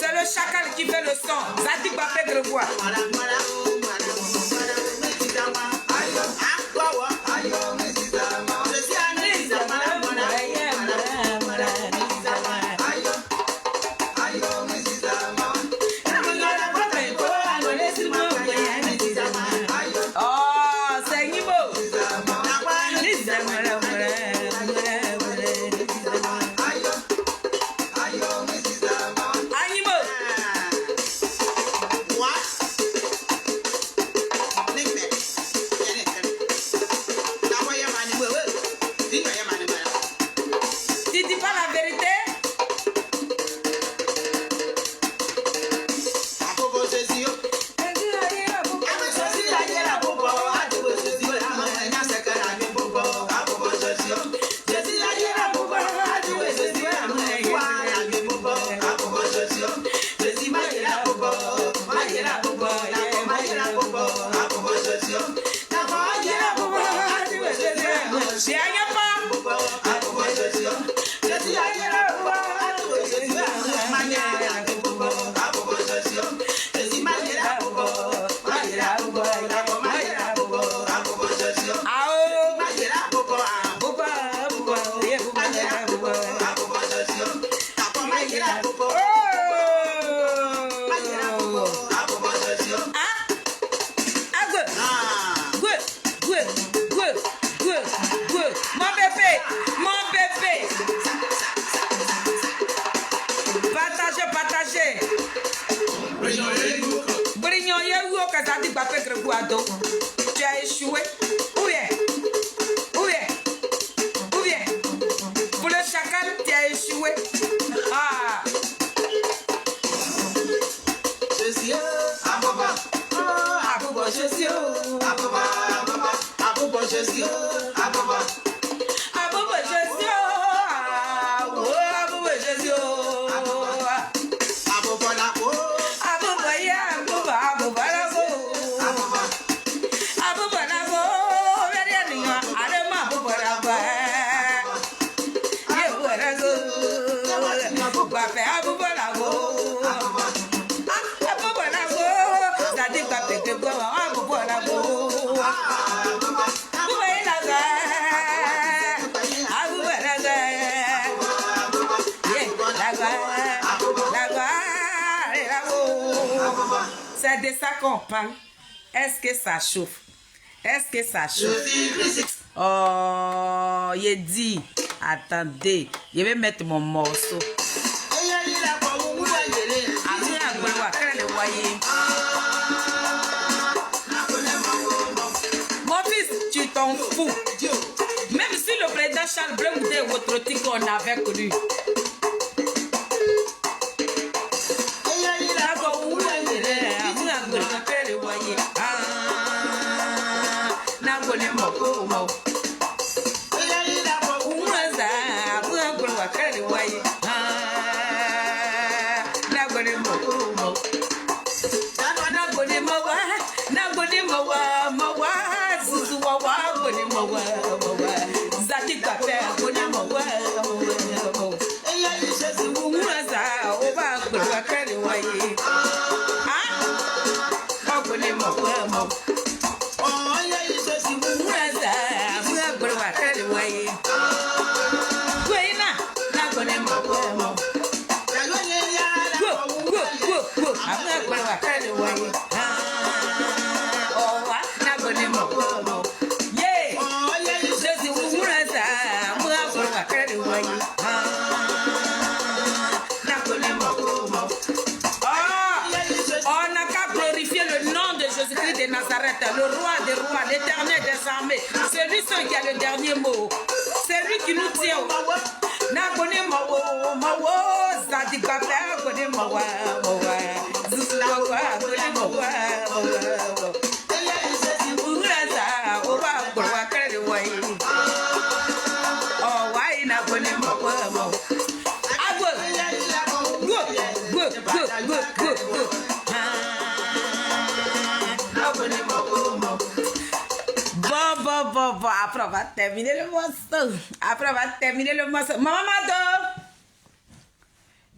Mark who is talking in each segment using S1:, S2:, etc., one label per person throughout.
S1: C'est le chacal qui fait le son. Zadig va faire le voix. Tu as échoué. Où est? Pour le chacal, tu as échoué. Ah.
S2: Je suis Ababa. Ababa, je suis Ababa. Ababa, je suis Ababa.
S1: Ababa, je suis Ababa, je suis
S2: Ababa la po.
S1: Ababa ya, Ababa la po. Ababa la po. Veriani ya, adema Ababa la po. Ye wera go. Bape Ababa la po. Ababa la po. Dadi bape ke go Ababa la po. C'est de ça qu'on parle. Est-ce que ça chauffe? Est-ce que ça chauffe? Oh, il dit, attendez, je vais mettre mon morceau. Mon fils, tu t'en fous. Même si le président Charles Blum était votre type qu'on avait connu. De Nazareth, le roi des rois, l'éternel des armées, celui seul qui a le dernier mot, c'est lui qui nous tient. Bon, après on va terminer le morceau. Après on va terminer le morceau. Maman Mado,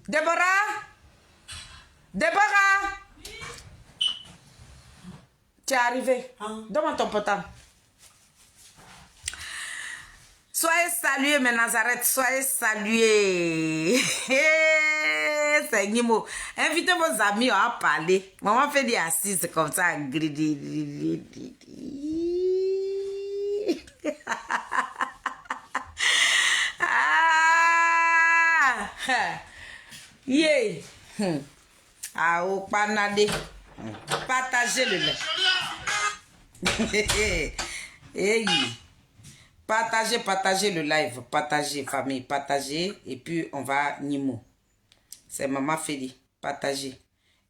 S1: Déborah, tu es arrivé. Donne-moi ton portable. Soyez salués, mes Nazareth, soyez salués. C'est Nimo. Invitez vos amis à parler. Maman fait des assises comme ça. Yeah. Ah, au panadé. Partagez le lait. Hey. Partagez le live. Partagez, famille. Partagez. Et puis, on va Nimo. C'est Maman Féli. Partagez.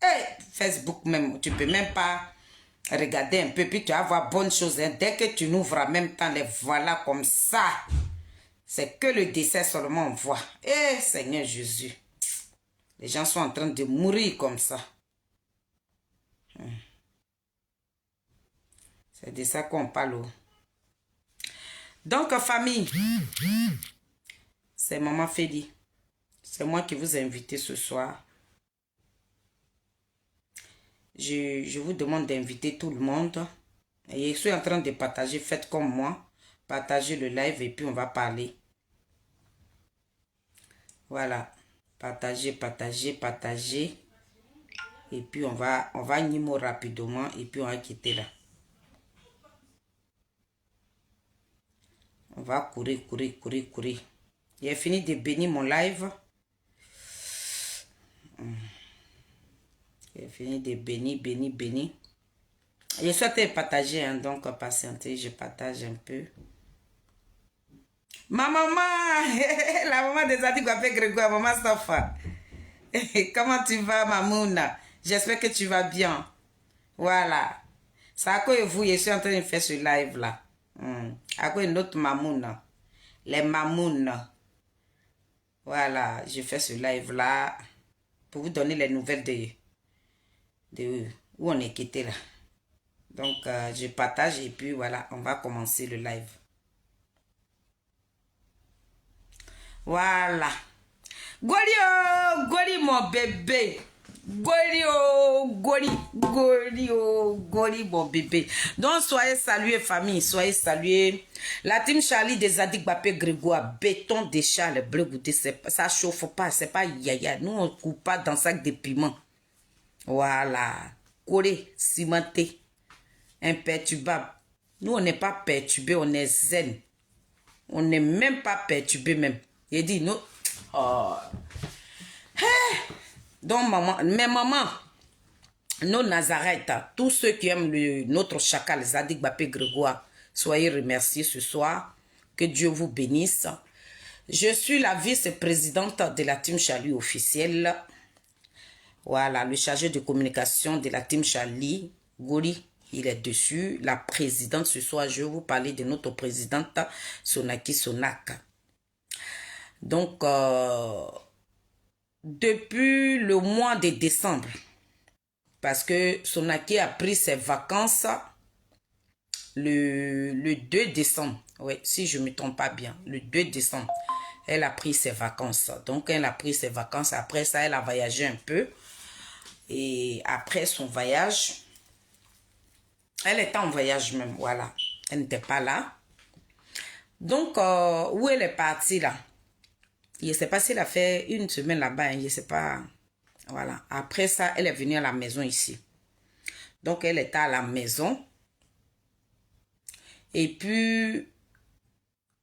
S1: Et Facebook même. Tu peux même pas regarder un peu. Puis tu vas voir bonne chose. Hein. Dès que tu n'ouvres en même temps, les voilà comme ça. C'est que le dessert seulement on voit. Eh, Seigneur Jésus. Les gens sont en train de mourir comme ça. C'est de ça qu'on parle. Donc, famille, c'est Maman Féli. C'est moi qui vous ai invité ce soir. Je vous demande d'inviter tout le monde. Et je suis en train de partager. Faites comme moi. Partagez le live et puis on va parler. Voilà. Partagez. Et puis on va Nimo rapidement et puis on va quitter là. On va courir. J'ai fini de bénir mon live. J'ai fini de bénir. Je souhaite partager, hein, donc patientez, je partage un peu. Ma maman, la maman des Adigwapé Grégoire, maman Safa. Comment tu vas, Mamouna? J'espère que tu vas bien. Voilà. Ça à quoi vous, je suis en train de faire ce live là. À quoi une autre Mamouna? Les Mamounes. Voilà, je fais ce live là pour vous donner les nouvelles de où on est quitté là. Donc, je partage et puis voilà, on va commencer le live. Voilà. Goli mon bébé. Goli mon bébé. Donc, soyez salués famille, soyez salués. La team Charlie des Adigwapé Grégoire, béton des Charles, bleu goûté, ça chauffe pas, c'est pas yaya. Nous, on ne coupe pas dans sac de piment. Voilà. Collé, cimenté, imperturbable. Nous, on n'est pas perturbé, on est zen. On n'est même pas perturbé même. Il dit, non. Oh. Hey. Donc, mes mamans, nos Nazareth, tous ceux qui aiment notre chacal, Adigwapé Grégoire, soyez remerciés ce soir. Que Dieu vous bénisse. Je suis la vice-présidente de la team Charlie officielle. Voilà, le chargé de communication de la team Charlie, Goli, il est dessus. La présidente ce soir, je vais vous parler de notre présidente Sonaki Sonaka. Donc, depuis le mois de décembre, parce que Sonaki a pris ses vacances le 2 décembre. Oui, si je ne me trompe pas bien, le 2 décembre, elle a pris ses vacances. Donc, elle a pris ses vacances. Après ça, elle a voyagé un peu. Et après son voyage, elle était en voyage même, voilà. Elle n'était pas là. Donc, où elle est partie là? Je ne sais pas si elle a fait une semaine là-bas, je ne sais pas. Voilà. Après ça, elle est venue à la maison ici. Donc, elle était à la maison. Et puis,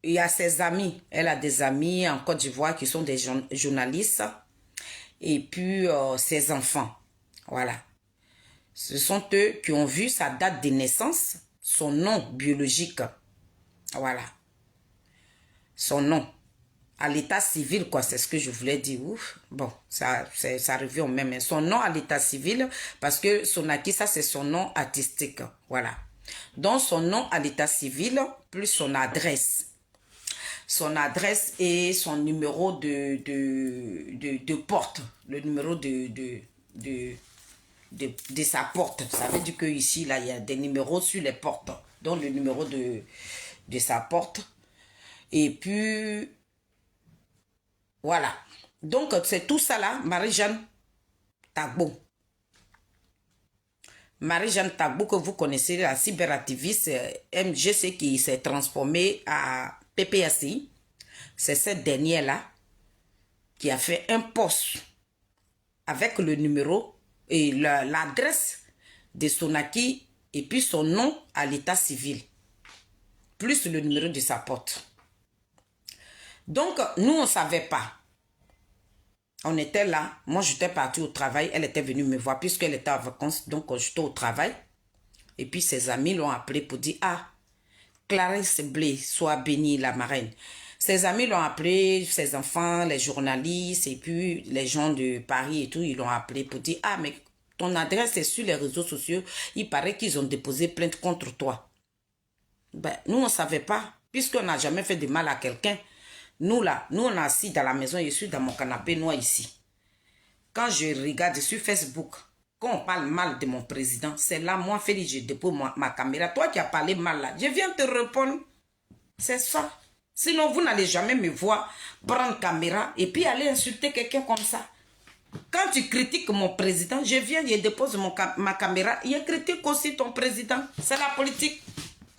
S1: il y a ses amis. Elle a des amis en Côte d'Ivoire qui sont des journalistes. Et puis, ses enfants. Voilà. Ce sont eux qui ont vu sa date de naissance, son nom biologique. Voilà. Son nom. À l'état civil, quoi, c'est ce que je voulais dire. Ouf. Bon, ça revient au même. Son nom à l'état civil, parce que Sonaki, ça, c'est son nom artistique. Voilà. Donc, son nom à l'état civil, plus son adresse. Son adresse et son numéro de porte. Le numéro de sa porte. Ça veut dire qu'ici, là, il y a des numéros sur les portes. Donc, le numéro de sa porte. Et puis, voilà. Donc, c'est tout ça là, Marie-Jeanne Tagbo. Marie-Jeanne Tagbo, que vous connaissez, la cyberactiviste MGC qui s'est transformée à PPSI. C'est cette dernière-là qui a fait un post avec le numéro et l'adresse de Sonaki et puis son nom à l'état civil. Plus le numéro de sa porte. Donc, nous, on ne savait pas. On était là. Moi, j'étais partie au travail. Elle était venue me voir puisqu'elle était en vacances. Donc, j'étais au travail. Et puis, ses amis l'ont appelé pour dire, ah, Clarisse Blé, sois bénie, la marraine. Ses amis l'ont appelé, ses enfants, les journalistes et puis les gens de Paris et tout, ils l'ont appelé pour dire, ah, mais ton adresse est sur les réseaux sociaux. Il paraît qu'ils ont déposé plainte contre toi. Ben, nous, on ne savait pas, puisqu'on n'a jamais fait de mal à quelqu'un. Nous, là, nous, on est assis dans la maison, je suis dans mon canapé noir ici. Quand je regarde sur Facebook, quand on parle mal de mon président, c'est là, moi, Félix, je dépose ma caméra. Toi qui as parlé mal là, je viens te répondre. C'est ça. Sinon, vous n'allez jamais me voir prendre caméra et puis aller insulter quelqu'un comme ça. Quand tu critiques mon président, je viens, je dépose ma caméra, je critique aussi ton président. C'est la politique.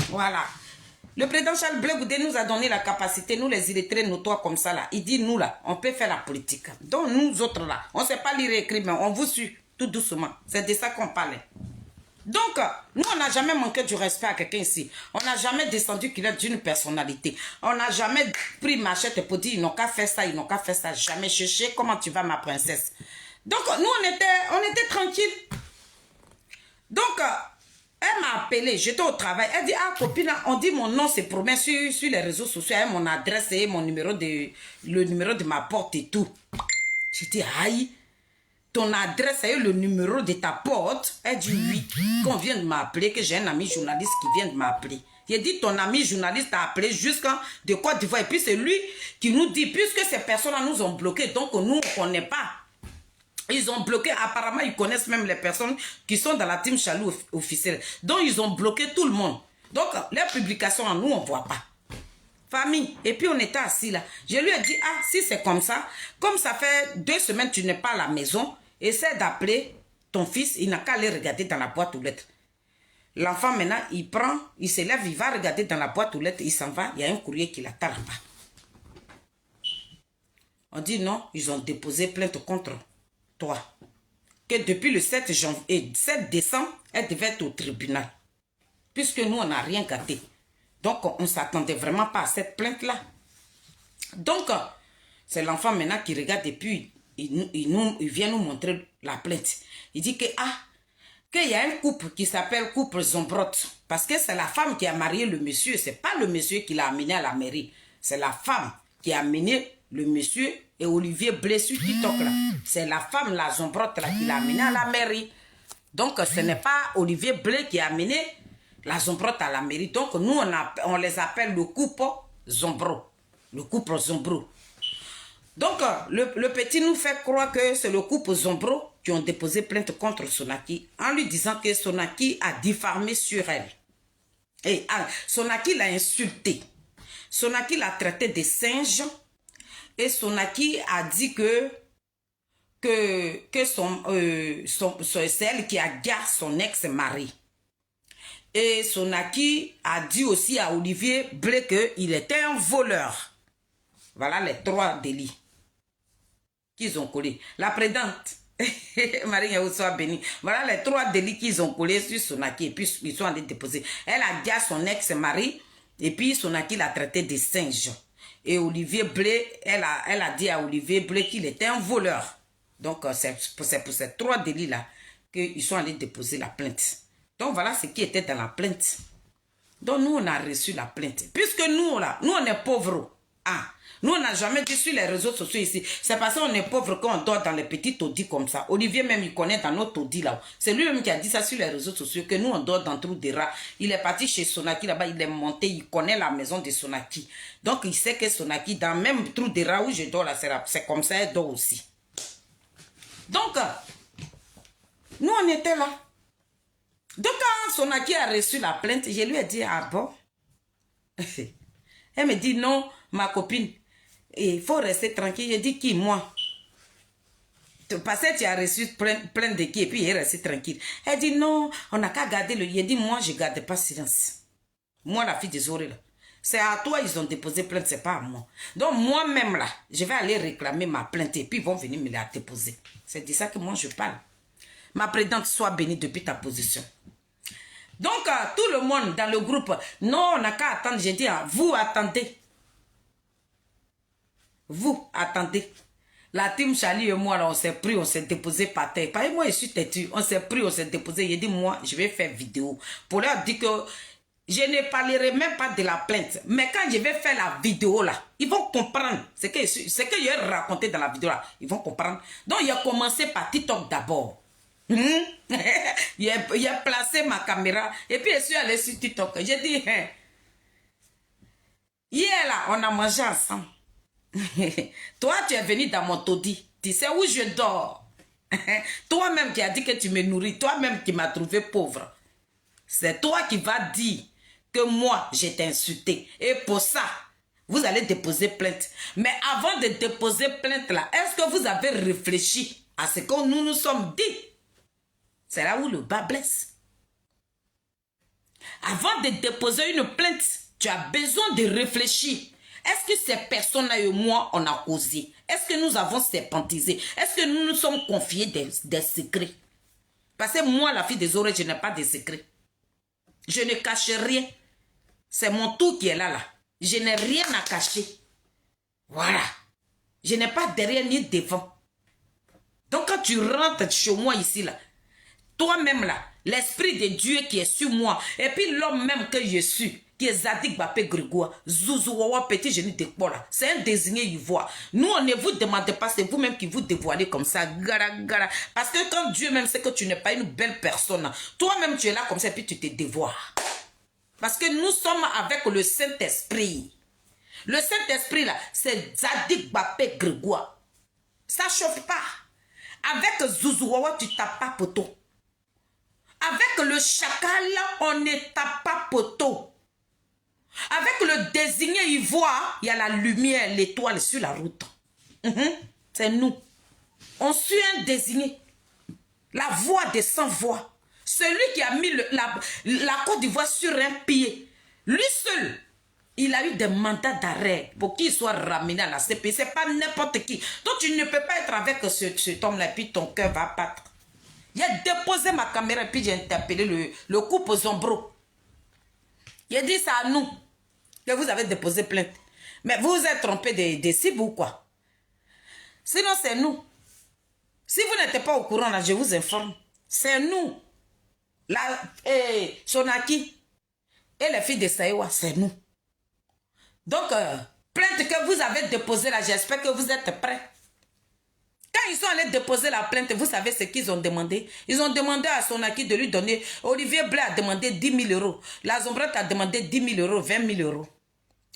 S1: Voilà. Le président Charles Blé Goudé nous a donné la capacité, nous les illettrés notoires comme ça là. Il dit nous là, on peut faire la politique. Donc nous autres là, on ne sait pas lire et écrire, mais on vous suit tout doucement. C'est de ça qu'on parlait. Donc, nous on n'a jamais manqué du respect à quelqu'un ici. On n'a jamais descendu qu'il est d'une personnalité. On n'a jamais pris machette pour dire ils n'ont qu'à faire ça, ils n'ont qu'à faire ça. Jamais cherché comment tu vas ma princesse. Donc nous on était tranquille. Donc, elle m'a appelé, j'étais au travail. Elle dit, ah copine, on dit mon nom se promet sur les réseaux sociaux, hein, mon adresse et mon numéro le numéro de ma porte et tout. J'ai dit, aïe, ton adresse et le numéro de ta porte. Elle dit oui, qu'on vient de m'appeler, que j'ai un ami journaliste qui vient de m'appeler. J'ai dit, ton ami journaliste t'a appelé jusqu'à de Côte d'Ivoire. Et puis c'est lui qui nous dit, puisque ces personnes-là nous ont bloqués, donc nous, on ne connaît pas. Ils ont bloqué, apparemment, ils connaissent même les personnes qui sont dans la team Chalou officielle. Donc, ils ont bloqué tout le monde. Donc, les publications, nous, on ne voit pas. Famille. Et puis, on était assis là. Je lui ai dit, ah, si c'est comme ça fait 2 semaines, tu n'es pas à la maison, essaie d'appeler ton fils, il n'a qu'à aller regarder dans la boîte aux lettres. L'enfant, maintenant, il se lève, il va regarder dans la boîte aux lettres, il s'en va, il y a un courrier qui l'attend là-bas. On dit non, ils ont déposé plainte contre toi, que depuis le 7 décembre, elle devait être au tribunal. Puisque nous, on n'a rien gâté. Donc, on ne s'attendait vraiment pas à cette plainte-là. Donc, c'est l'enfant maintenant qui regarde et puis il vient nous montrer la plainte. Il dit que, qu'il y a un couple qui s'appelle couple Zombrot. Parce que c'est la femme qui a marié le monsieur. C'est pas le monsieur qui l'a amené à la mairie. C'est la femme qui a amené le monsieur et Olivier Blé sur TikTok là. C'est la femme, la Zombrotte là, qui l'a amené à la mairie. Donc, ce n'est pas Olivier Blé qui a amené la Zombrotte à la mairie. Donc, nous, on les appelle le couple Zombro. Le couple Zombro. Donc, le petit nous fait croire que c'est le couple Zombro qui ont déposé plainte contre Sonaki en lui disant que Sonaki a diffamé sur elle. Et Sonaki l'a insulté. Sonaki l'a traité de singe. Et Sonaki a dit que c'est elle qui a gardé son ex-mari. Et Sonaki a dit aussi à Olivier Blé qu'il était un voleur. Voilà les 3 délits qu'ils ont collés. La présidente Marie Yahou soit bénie. Voilà les 3 délits qu'ils ont collés sur Sonaki et puis ils sont allés déposer. Elle a dit à son ex-mari et puis Sonaki l'a traité de singe. Et Olivier Blé, elle a dit à Olivier Blé qu'il était un voleur. Donc c'est pour ces 3 délits-là qu'ils sont allés déposer la plainte. Donc voilà ce qui était dans la plainte. Donc nous on a reçu la plainte. Puisque nous là, nous on est pauvres. Ah. Nous, on n'a jamais dit sur les réseaux sociaux ici. C'est parce qu'on est pauvre quand on dort dans les petits taudis comme ça. Olivier même, il connaît dans nos taudis là. C'est lui-même qui a dit ça sur les réseaux sociaux, que nous, on dort dans trou de rats. Il est parti chez Sonaki là-bas, il est monté, il connaît la maison de Sonaki. Donc, il sait que Sonaki, dans le même trou de rats où je dors là, c'est comme ça, elle dort aussi. Donc, nous, on était là. Donc, quand Sonaki a reçu la plainte, je lui ai dit, ah bon? Elle me dit, non, ma copine. Il faut rester tranquille. Je dis qui, moi? Parce que tu as reçu plein de qui et puis il est resté tranquille. Elle dit non, on n'a qu'à garder le. Il dit moi, je ne garde pas silence. Moi, la fille des oreilles là. C'est à toi, ils ont déposé plainte, c'est pas à moi. Donc moi-même là, je vais aller réclamer ma plainte et puis ils vont venir me la déposer. C'est de ça que moi je parle. Ma présidente soit bénie depuis ta position. Donc tout le monde dans le groupe, non, on n'a qu'à attendre. J'ai dit, vous attendez. Vous, attendez. La team Charlie et moi, là, on s'est pris, on s'est déposé par terre. Parce que moi, je suis têtu. On s'est pris, on s'est déposé. J'ai dit, moi, je vais faire vidéo. Pour leur dire que je ne parlerai même pas de la plainte. Mais quand je vais faire la vidéo, là, ils vont comprendre ce que j'ai raconté dans la vidéo, là. Ils vont comprendre. Donc, il a commencé par TikTok d'abord. Il a placé ma caméra. Et puis, je suis allé sur TikTok. J'ai dit, hier, là, on a mangé ensemble. Toi, tu es venu dans mon taudis. Tu sais où je dors. Toi-même qui as dit que tu me nourris. Toi-même qui m'as trouvé pauvre. C'est toi qui vas dire que moi, je t'ai insulté. Et pour ça, vous allez déposer plainte. Mais avant de déposer plainte là, est-ce que vous avez réfléchi à ce que nous nous sommes dit? C'est là où le bas blesse. Avant de déposer une plainte, tu as besoin de réfléchir. Est-ce que ces personnes-là et moi, on a causé? Est-ce que nous avons serpentisé? Est-ce que nous nous sommes confiés des secrets? Parce que moi, la fille des oreilles, je n'ai pas de secrets. Je ne cache rien. C'est mon tour qui est là. Je n'ai rien à cacher. Voilà. Je n'ai pas derrière ni devant. Donc, quand tu rentres chez moi ici, là, toi-même, là, l'esprit de Dieu qui est sur moi, et puis l'homme même que je suis, qui est Zadig Bapé Grégoire, Zouzouawa Petit Génie de Pola. C'est un désigné ivoire. Nous, on ne vous demande pas, c'est vous-même qui vous dévoilez comme ça. Gara, gara. Parce que quand Dieu même sait que tu n'es pas une belle personne, toi-même tu es là comme ça et puis tu te dévoiles. Parce que nous sommes avec le Saint-Esprit. Le Saint-Esprit là, c'est Zadig Bapé Grégoire. Ça ne chauffe pas. Avec Zouzouawa, tu tapes pas poteau. Avec le chacal, on ne tape pas poteau. Avec le désigné ivoire, il y a la lumière, l'étoile sur la route. C'est nous. On suit un désigné. La voix des sans-voix. Celui qui a mis la Côte d'Ivoire sur un pied. Lui seul, il a eu des mandats d'arrêt pour qu'il soit ramené à la CPI. Ce n'est pas n'importe qui. Donc tu ne peux pas être avec cet homme-là et puis ton cœur va battre. J'ai déposé ma caméra et puis j'ai interpellé le couple Zombro. J'ai dit ça à nous. Que vous avez déposé plainte. Mais vous vous êtes trompé de cible ou quoi? Sinon, c'est nous. Si vous n'êtes pas au courant, là, je vous informe. C'est nous. La Sonaki et les filles de Saïwa, c'est nous. Donc, plainte que vous avez déposée là, j'espère que vous êtes prêts. Quand ils sont allés déposer la plainte, vous savez ce qu'ils ont demandé? Ils ont demandé à Sonaki de lui donner... Olivier Blé a demandé 10 000 euros. La Zombrette a demandé 10 000 euros, 20 000 euros.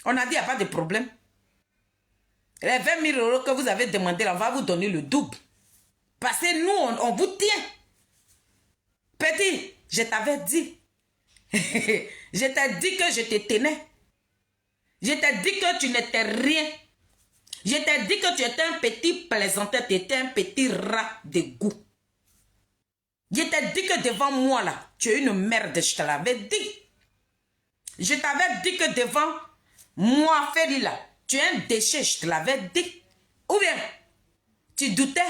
S1: On a dit, il n'y a pas de problème. Les 20 000 euros que vous avez demandé, on va vous donner le double. Parce que nous, on vous tient. Petit, je t'avais dit. Je t'ai dit que je te tenais. Je t'ai dit que tu n'étais rien. Je t'ai dit que tu étais un petit plaisanteur, tu étais un petit rat de goût. Je t'ai dit que devant moi, là, tu es une merde, je te l'avais dit. Je t'avais dit que devant moi, Feli, là, tu es un déchet, je te l'avais dit. Ou bien, tu doutais.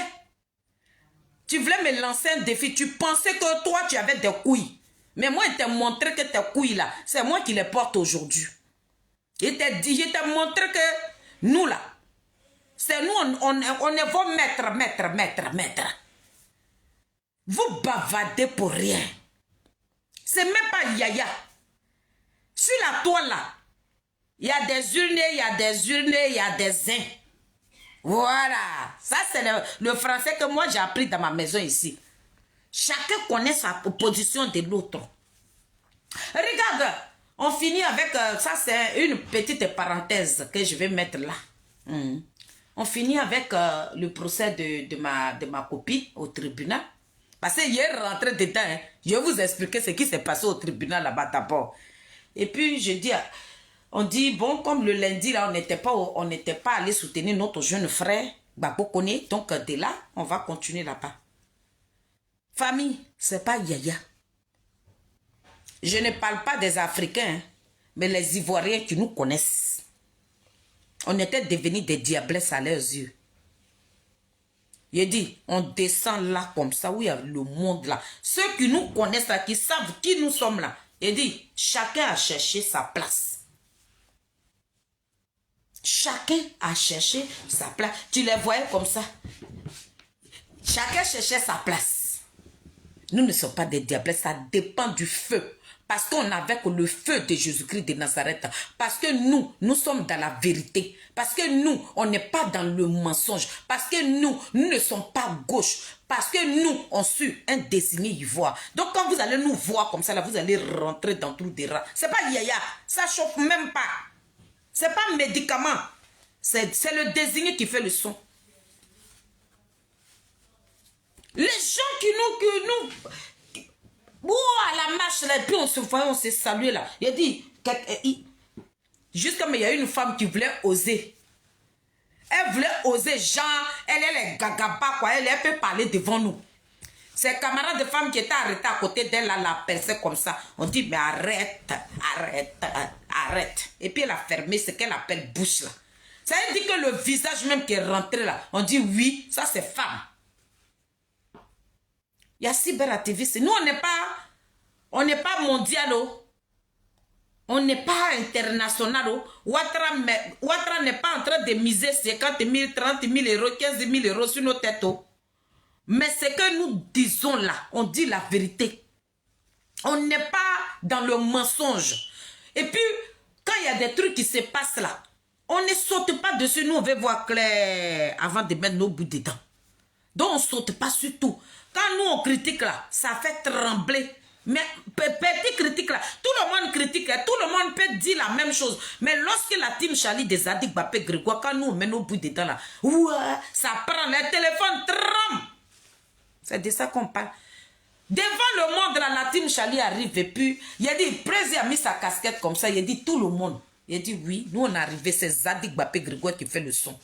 S1: Tu voulais me lancer un défi. Tu pensais que toi, tu avais des couilles. Mais moi, je t'ai montré que tes couilles là, c'est moi qui les porte aujourd'hui. Je t'ai montré que nous là, c'est nous, on est vos maîtres. Vous bavardez pour rien. C'est même pas yaya. Sur la toile là, il y a des urnés, il y a des zins. Voilà. Ça, c'est le français que moi j'ai appris dans ma maison ici. Chacun connaît sa position de l'autre. Regarde, on finit avec... ça, c'est une petite parenthèse que je vais mettre là. On finit avec le procès de ma copine au tribunal. Parce que hier, rentré dedans, hein, je vais vous expliquer ce qui s'est passé au tribunal là-bas d'abord. Et puis, je dis... On dit, bon, comme le lundi, là, on n'était pas allé soutenir notre jeune frère, Babo Kone, donc de là, on va continuer là-bas. Famille, c'est pas yaya. Je ne parle pas des Africains, hein, mais les Ivoiriens qui nous connaissent. On était devenus des diablesses à leurs yeux. Il dit, on descend là comme ça, où il y a le monde là. Ceux qui nous connaissent là, qui savent qui nous sommes là. Il dit, chacun a cherché sa place. Chacun a cherché sa place. Tu les voyais comme ça. Chacun cherchait sa place. Nous ne sommes pas des diables. Ça dépend du feu. Parce qu'on avait le feu de Jésus-Christ de Nazareth. Parce que nous sommes dans la vérité. Parce que nous, on n'est pas dans le mensonge. Parce que nous ne sommes pas gauche. Parce que nous, on suit un désigné ivoire. Donc quand vous allez nous voir comme ça, là, vous allez rentrer dans tout des rats. C'est pas yaya. Ça chauffe même pas. C'est pas un médicament. C'est le désigné qui fait le son. Les gens qui nous... à la marche, là, puis on se voyait, on s'est salué là. Il a dit... Juste comme il y a une femme qui voulait oser. Elle voulait oser, genre, elle est les gagaba, quoi. Elle peut parler devant nous. Ses camarades de femmes qui étaient arrêtés à côté d'elle, là, la perçaient comme ça. On dit, mais arrête. Et puis elle a fermé ce qu'elle appelle bouche, là. Ça veut dire que le visage même qui est rentré, là, on dit, oui, ça c'est femme. Il y a cyberactivistes. Nous, on n'est pas mondial, oh. On n'est pas international, oh. Ouattara n'est pas en train de miser 50 000, 30 000 euros, 15 000 euros sur nos têtes, oh. Mais ce que nous disons là, on dit la vérité. On n'est pas dans le mensonge. Et puis, quand il y a des trucs qui se passent là, on ne saute pas dessus. Nous, on veut voir clair avant de mettre nos bouts dedans. Donc, on ne saute pas sur tout. Quand nous, on critique là, ça fait trembler. Mais petit critique là, tout le monde critique, tout le monde peut dire la même chose. Mais lorsque la team Charlie des Zadig Bapé Grégoire, quand nous, on met nos bouts dedans là, ouah, ça prend, les téléphones tremblent. C'est de ça qu'on parle. Devant le monde, la team Charlie arrive et puis, il a dit, Président a mis sa casquette comme ça, il a dit tout le monde. Il a dit oui, nous on est arrivé, c'est Zadig Bapé Grégoire qui fait le son.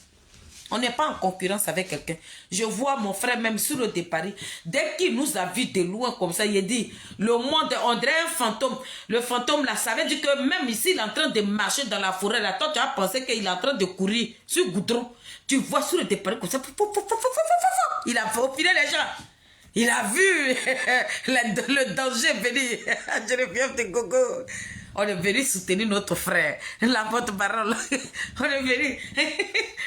S1: On n'est pas en concurrence avec quelqu'un. Je vois mon frère même sur le départ, dès qu'il nous a vus de loin comme ça, il a dit, le monde, on dirait un fantôme. Le fantôme là, ça veut dire que même ici, il est en train de marcher dans la forêt là, toi tu as pensé qu'il est en train de courir sur goudron. Tu vois sur le départ comme ça, il a fait filer les gens. Il a vu le danger venir. Je reviens de Gogo. On est venu soutenir notre frère, la porte-parole. On est venu,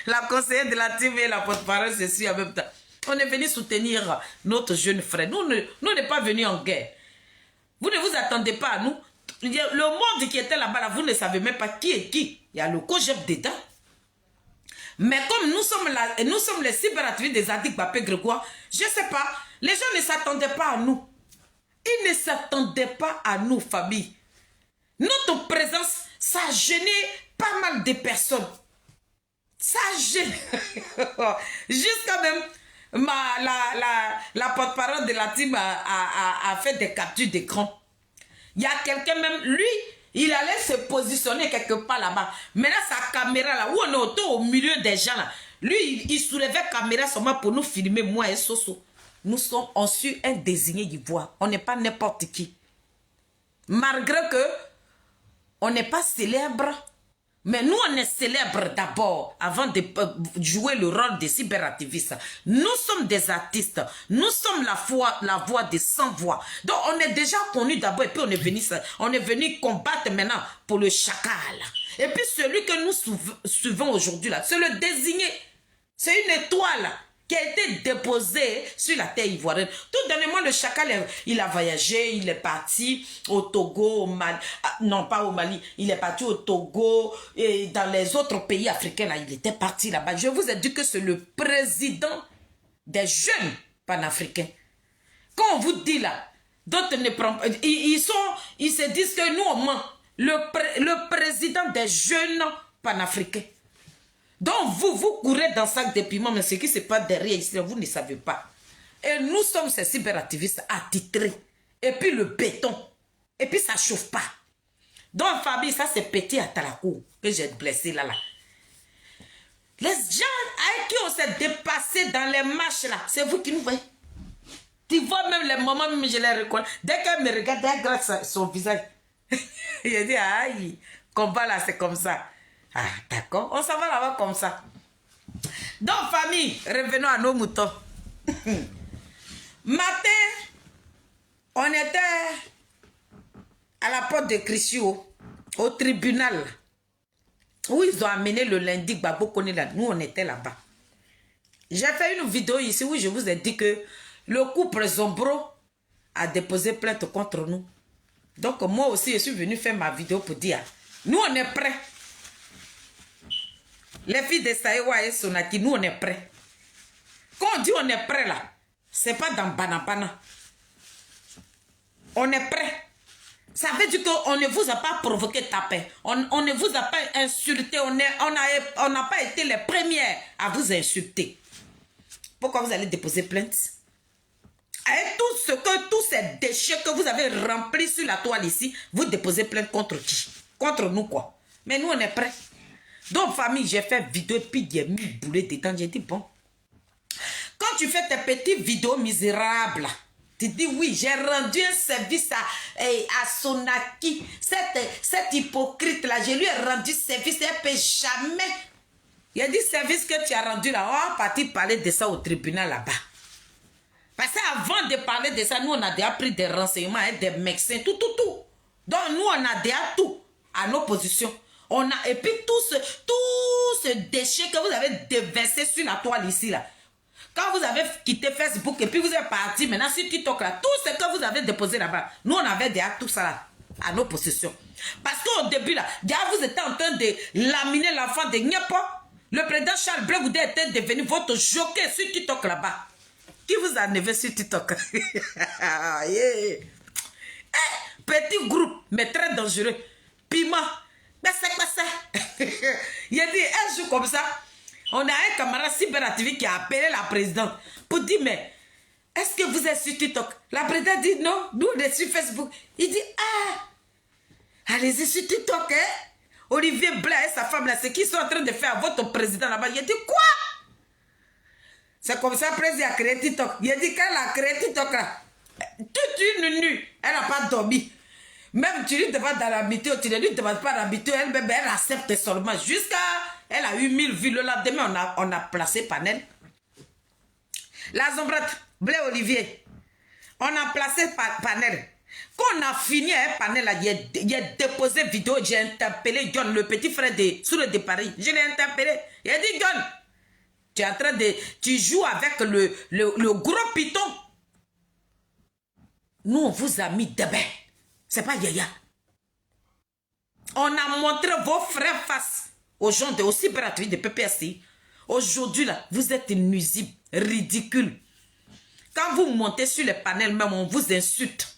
S1: la conseillère de la team et la porte-parole, c'est sûr en même temps. On est venu soutenir notre jeune frère. Nous n'est pas venus en guerre. Vous ne vous attendez pas à nous. Le monde qui était là-bas, là, vous ne savez même pas qui est qui. Il y a le COGEP dedans. Mais comme nous sommes les cyberactivistes des Zadig Bapé Grégoire, je ne sais pas, les gens ne s'attendaient pas à nous. Ils ne s'attendaient pas à nous, famille. Notre présence, ça a gêné pas mal de personnes. Ça a gêné. Jusqu'à même, la porte-parole de la team a fait des captures d'écran. Il y a quelqu'un même, lui, il allait se positionner quelque part là-bas. Maintenant, sa caméra là, où on est au milieu des gens là, lui, il soulevait la caméra seulement pour nous filmer, moi et Soso. Nous sommes en su un désigné d'ivoire. On n'est pas n'importe qui. Malgré que on n'est pas célèbre, Mais nous, on est célèbres d'abord avant de jouer le rôle des cyberactivistes. Nous sommes des artistes. Nous sommes la voix des sans-voix. Donc, on est déjà connus d'abord et puis on est venu combattre maintenant pour le chacal. Et puis, celui que nous suivons aujourd'hui, là, c'est le désigné. C'est une étoile qui a été déposée sur la terre ivoirienne. Tout dernièrement, le chacal, il a voyagé, il est parti au Togo, au Mali. Non, pas au Mali. Il est parti au Togo et dans les autres pays africains, là, il était parti là-bas. Je vous ai dit que c'est le président des jeunes panafricains. Quand on vous dit là, d'autres ne prennent pas. Ils se disent que nous, on ment. Le président des jeunes panafricains. Donc, vous courez dans sac de piment, mais ce qui se passe derrière ici, vous ne savez pas. Et nous sommes ces cyberactivistes attitrés. Et puis le béton. Et puis ça ne chauffe pas. Donc, famille, ça c'est petit à Talakou que j'ai blessé là. Les gens avec qui on s'est dépassé dans les marches là, c'est vous qui nous voyez. Tu vois même les moments, même je les reconnais. Dès qu'elle me regarde, elle gratte son visage. Il dit, aïe, combat là, c'est comme ça. Ah, d'accord, on s'en va là-bas comme ça. Donc, famille, revenons à nos moutons. Matin, on était à la porte de Crisio, au tribunal, où ils ont amené le lundi Gbagbo Koné là. Nous, on était là-bas. J'ai fait une vidéo ici où je vous ai dit que le couple Zombro a déposé plainte contre nous. Donc, moi aussi, je suis venu faire ma vidéo pour dire, nous, on est prêts. Les filles de Saïwa et Sonaki, nous, on est prêts. Quand on dit on est prêts, là, c'est pas dans Banapana. On est prêts. Ça veut dire qu'on ne vous a pas provoqué taper. On ne vous a pas insulté. On n'a pas été les premières à vous insulter. Pourquoi vous allez déposer plainte? Avec tous ces déchets que vous avez remplis sur la toile ici, vous déposez plainte contre qui? Contre nous, quoi. Mais nous, on est prêts. Donc, famille, j'ai fait vidéo et puis j'ai mis boulet dedans. J'ai dit, bon. Quand tu fais tes petites vidéos misérables, tu dis, oui, j'ai rendu un service à Sonaki. Cette hypocrite-là, je lui ai rendu service. Elle ne peut jamais. Il a dit, service que tu as rendu là, on va partir parler de ça au tribunal là-bas. Parce qu'avant de parler de ça, nous, on a déjà pris des renseignements, des médecins, tout. Donc, nous, on a déjà tout à nos positions. Et puis tout ce déchet que vous avez déversé sur la toile ici, là. Quand vous avez quitté Facebook et puis vous êtes parti maintenant sur TikTok, là, tout ce que vous avez déposé là-bas, nous, on avait déjà tout ça là, à nos possessions. Parce qu'au début, là, déjà, vous étiez en train de laminer l'enfant de Nyepo. Le président Charles Blé Goudé était devenu votre jockey sur TikTok là-bas. Qui vous a enlevé sur TikTok? Yeah. Hey, petit groupe, mais très dangereux. Piment. Mais c'est quoi ça? Il a dit, un jour comme ça, on a un camarade cyberactiviste qui a appelé la présidente pour dire, mais est-ce que vous êtes sur TikTok? La présidente dit, non, nous on est sur Facebook. Il dit, ah, allez-y sur TikTok, hein? Olivier Blanc et sa femme là, c'est qu'ils sont en train de faire à votre président là-bas. Il a dit, quoi? C'est comme ça, le président a créé TikTok. Il a dit, quand elle a créé TikTok là, toute une nuit, elle n'a pas dormi. Même tu lui demandes dans l'habitude, tu ne lui demandes pas l'habitude, elle accepte seulement. Jusqu'à, elle a eu 1000 vues. Le lendemain, on a placé Panel. La Zombrette, Blé Olivier, on a placé Panel. Quand on a fini avec Panel, il a déposé vidéo, j'ai interpellé John, le petit frère de Soule de Paris. Je l'ai interpellé. Il a dit, John, tu es en train de... Tu joues avec le gros python. Nous, on vous a mis demain. C'est pas Yaya. On a montré vos frères face aux gens de aussi cyberactivistes de PPSI. Aujourd'hui, là, vous êtes nuisible, ridicule. Quand vous montez sur les panels, même, on vous insulte.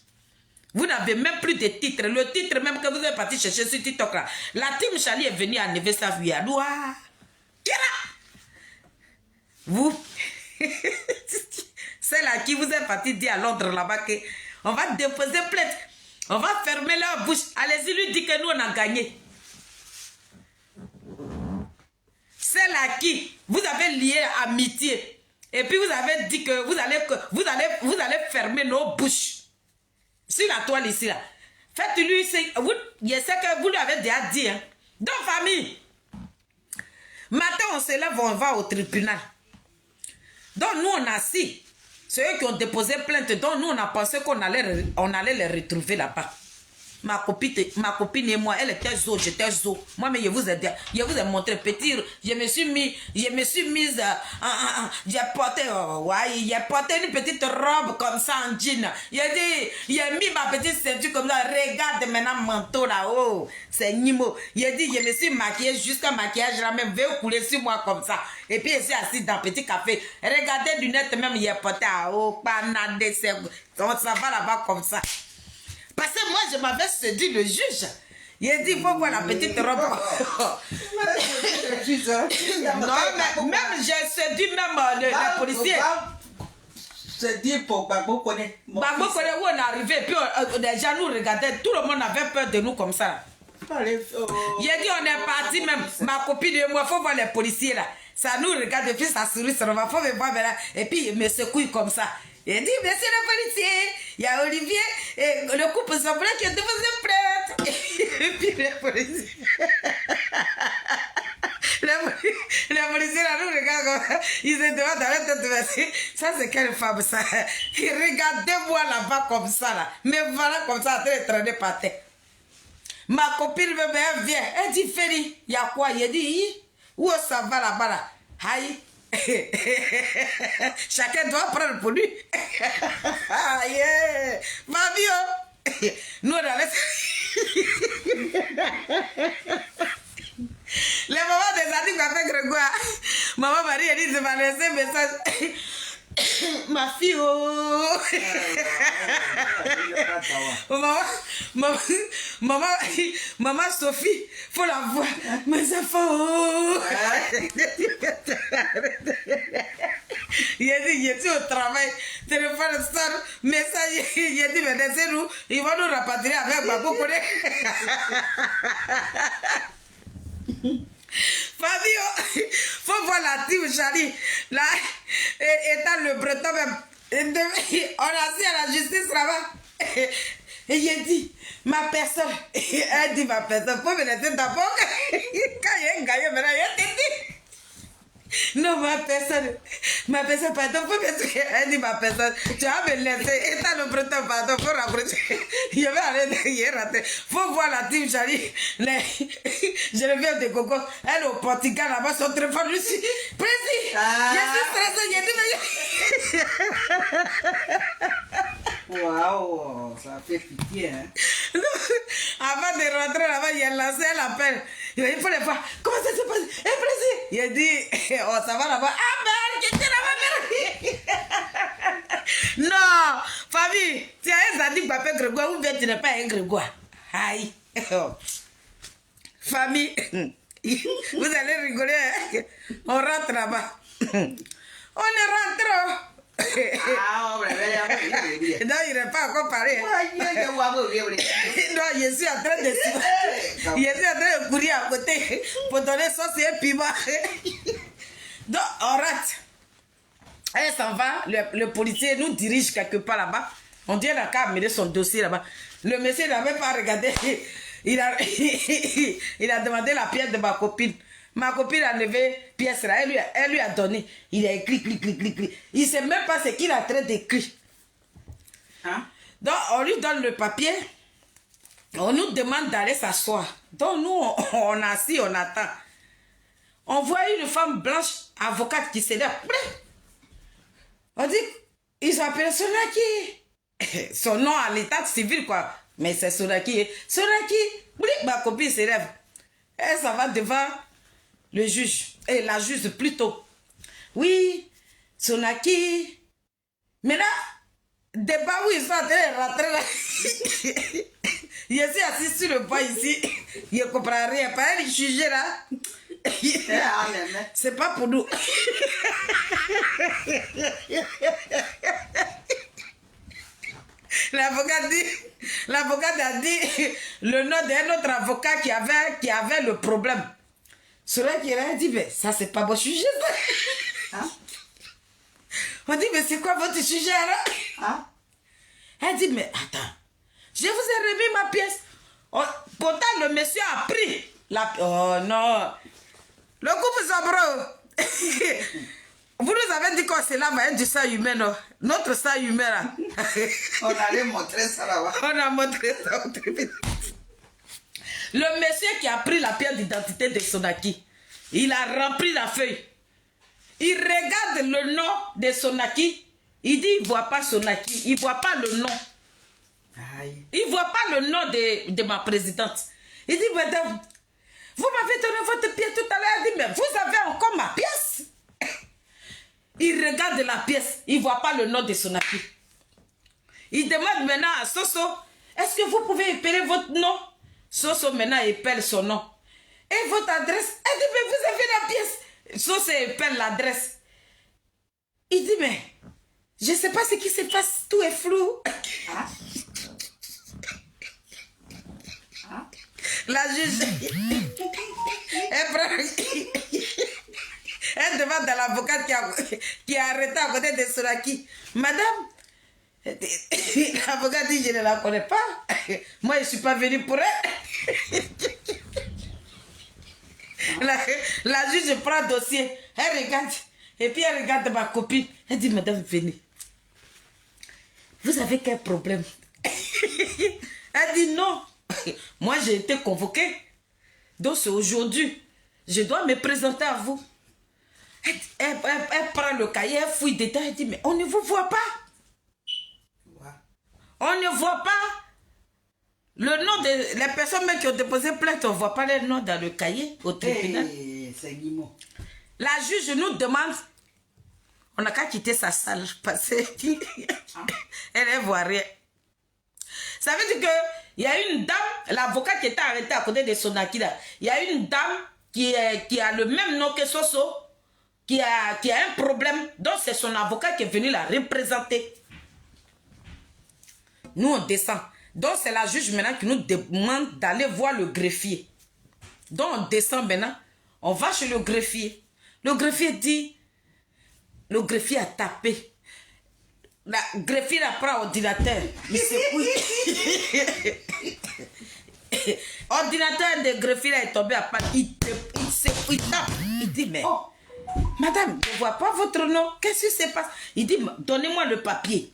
S1: Vous n'avez même plus de titre. Le titre même que vous êtes parti chercher sur TikTok, là. La team Charlie est venue enlever sa vie à nous. Vous, celle à qui vous êtes parti dire à Londres là-bas qu'on va déposer plainte. On va fermer leur bouche. Allez-y, lui dit que nous, on a gagné. Celle à qui vous avez lié amitié. Et puis vous avez dit que vous allez fermer nos bouches. Sur la toile ici, là. Faites-lui, je sais que vous lui avez déjà dit, hein. Donc, famille, matin, on se lève, on va au tribunal. Donc, nous, on a assis. C'est eux qui ont déposé plainte. Donc, nous, on a pensé qu'on allait les retrouver là-bas. Ma copine et moi, elle était zo, j'étais zo. Moi, mais je vous ai montré petit. Je me suis mise, j'ai porté une petite robe comme ça en jean. J'ai mis ma petite ceinture comme ça. Regarde maintenant mon manteau là-haut. C'est Nimo. Je me suis maquillée jusqu'à maquillage là même. Veut couler sur moi comme ça. Et puis, je suis assise dans le petit café. Regardez lunettes même, j'ai porté à haut. Panade, ça va là-bas comme ça. Parce que moi, je m'avais séduit le juge. Il a dit, il faut voir la petite robe. Non, mais même j'ai séduit même le policier.
S2: C'est dit pour Bagbo connaît.
S1: Bagbo connaît où on est arrivé. Puis les gens nous regardaient. Tout le monde avait peur de nous comme ça. Il a dit, on est parti même. Ma copine et moi, il faut voir les policiers là. Ça nous regarde, et puis ça sourit, ça va, faut me voir là. Et puis il me secoue comme ça. Il dit, monsieur le policier, il y a Olivier, et le couple semblait qu'il était prête. Et puis le policier. Le policier là nous regarde comme ça. Il se demande dans la tête, ça c'est quelle femme ça? Il regardez-moi là-bas comme ça là. Mais voilà comme ça, en train de traîner par terre. Ma copine me vient, elle dit, Féri, il y a quoi? Il dit, où ça va là-bas là? Aïe. Chacun doit prendre pour lui. Yeah. Fabio, nous on a laissé. Les mamans des addicts avec Grégoire. Maman Marie a dit de m'a laissé un message. Ma fille, oh. Maman Sophie, faut la voir. Mes enfants, oh. Il a dit, je suis au travail, téléphone sonne, message, il a dit, mais laissez-nous, ils vont nous rapatrier avec Babo Kone. Fabio, faut voir la team Charlie. Là, étant le breton même. On a dit à la justice là-bas. Et il a dit, ma personne. Elle dit, ma personne, faut me laisser d'abord. Quand il y a un gars, maintenant, il a dit. Non, ma personne, pardon, faut me laisser. Elle dit, ma personne, tu vas me laisser. Étant le breton, pardon, faut rapprocher. Je vais aller derrière. Faut voir la team Charlie. Je reviens de Coco. Elle au Portugal, là-bas, son téléphone, je suis précis. Je suis stressée,
S2: Waouh, ça fait pitié, hein.
S1: Avant de rentrer là-bas, il a lancé l'appel. Il faut les voir. Comment ça se passe? Eh, précis. Il a dit, oh, ça va là-bas. Ah, merde, qui était là-bas? Non, famille, tu as un Zadig Bapé Grégoire ou bien tu n'es pas un Grégoire? Aïe. Famille, vous allez rigoler. Hein? On rentre là-bas. On est rentré.
S2: Ah,
S1: non, il n'est pas encore paré. Non, je suis en train de courir à côté pour donner sauce et piment. Donc, on rate. Elle s'en va, le policier nous dirige quelque part là-bas. On dit qu'à amener son dossier là-bas. Le monsieur n'a même pas regardé. Il a demandé la pièce de ma copine. Ma copine a levé pièce là, elle lui a donné. Il a écrit, clic. Il ne sait même pas ce qu'il est en train d'écrire. Hein? Donc, on lui donne le papier. On nous demande d'aller s'asseoir. Donc, nous, on est assis, on attend. On voit une femme blanche, avocate, qui s'élève. On dit, ils s'appellent Sonaki. Son nom à l'état civil, quoi. Mais c'est Sonaki. Sonaki, ma copine s'élève. Elle s'en va devant le juge, et la juge plutôt. Oui, Sonaki. Mais là, débat où ils sont en train de rentrer là. Je suis assis sur le banc ici. Je ne comprends rien. Pas elle juger là. C'est pas pour nous. L'avocat a dit le nom d'un autre avocat qui avait le problème. Celui qui a dit, mais ça c'est pas votre sujet ça. Hein? On dit, mais c'est quoi votre sujet alors? Hein? Elle dit, mais attends, je vous ai remis ma pièce. Pourtant le monsieur a pris Oh non. Le couple Zambro. Vous nous avez dit qu'on se lave avec du sang humain, non? Notre sang humain, là.
S2: On allait montrer ça là-bas.
S1: On a montré ça au tribunal. Le monsieur qui a pris la pièce d'identité de Sonaki, il a rempli la feuille. Il regarde le nom de Sonaki. Il dit, il ne voit pas Sonaki. Il ne voit pas le nom.
S2: Aïe.
S1: Il ne voit pas le nom de ma présidente. Il dit, madame, vous m'avez donné votre pièce tout à l'heure. Il dit, mais vous avez encore ma pièce. Il regarde la pièce. Il ne voit pas le nom de Sonaki. Il demande maintenant à Soso, est-ce que vous pouvez épeler votre nom? Soso maintenant épelle son nom. Et votre adresse? Elle dit, mais vous avez la pièce. Soso épelle l'adresse. Il dit, mais je ne sais pas ce qui se passe. Tout est flou.
S2: Ah. Ah.
S1: La juge, elle demande à l'avocate qui a arrêté à côté de Sonaki. Madame, l'avocat dit, je ne la connais pas. Moi, je ne suis pas venue pour elle. La juge prend le dossier, elle regarde, et puis elle regarde ma copine. Elle dit, madame, venez. Vous avez quel problème? Elle dit, non. Moi, j'ai été convoquée. Donc, c'est aujourd'hui. Je dois me présenter à vous. Elle prend le cahier, elle fouille dedans. Elle dit, mais on ne vous voit pas.
S2: Ouais.
S1: On ne voit pas le nom de les personnes même qui ont déposé plainte. On ne voit pas les noms dans le cahier au tribunal.
S2: Hey, c'est Guimau.
S1: La juge nous demande, on n'a qu'à quitter sa salle parce qu'elle ne voit rien. Ça veut dire qu'il y a une dame, l'avocat qui était arrêté à côté de Sonaki, là, il y a une dame qui a le même nom que Soso, qui a un problème. Donc c'est son avocat qui est venu la représenter. Nous on descend. Donc c'est la juge maintenant qui nous demande d'aller voir le greffier. Donc on descend maintenant, on va chez le greffier. Le greffier dit, le greffier a tapé. La greffier la prend ordinateur. Il s'écoute. Ordinateur de greffier est tombé à part. Il tape. Il dit, mais oh, madame, je ne vois pas votre nom. Qu'est-ce qui se passe? Il dit, donnez-moi le papier.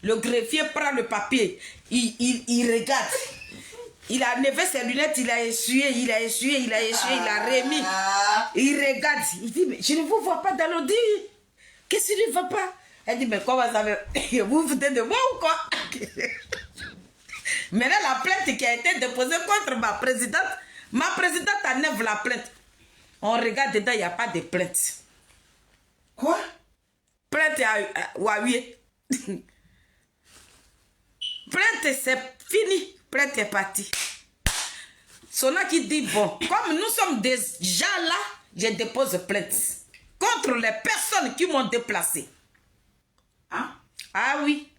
S1: Le greffier prend le papier. Il regarde. Il a enlevé ses lunettes, il a essuyé, il a remis. Il regarde. Il dit, mais je ne vous vois pas dans l'audit. Qu'est-ce qui ne va pas? Elle dit, mais comment ça va? Vous vous foutez de moi ou quoi? Maintenant, la plainte qui a été déposée contre ma présidente enlève la plainte. On regarde dedans, il n'y a pas de plainte.
S2: Quoi?
S1: Plainte à Huawei. Plainte, c'est fini. Plainte est partie. Sonaki dit, bon, comme nous sommes déjà là, je dépose plainte contre les personnes qui m'ont déplacé.
S2: Hein?
S1: Ah oui.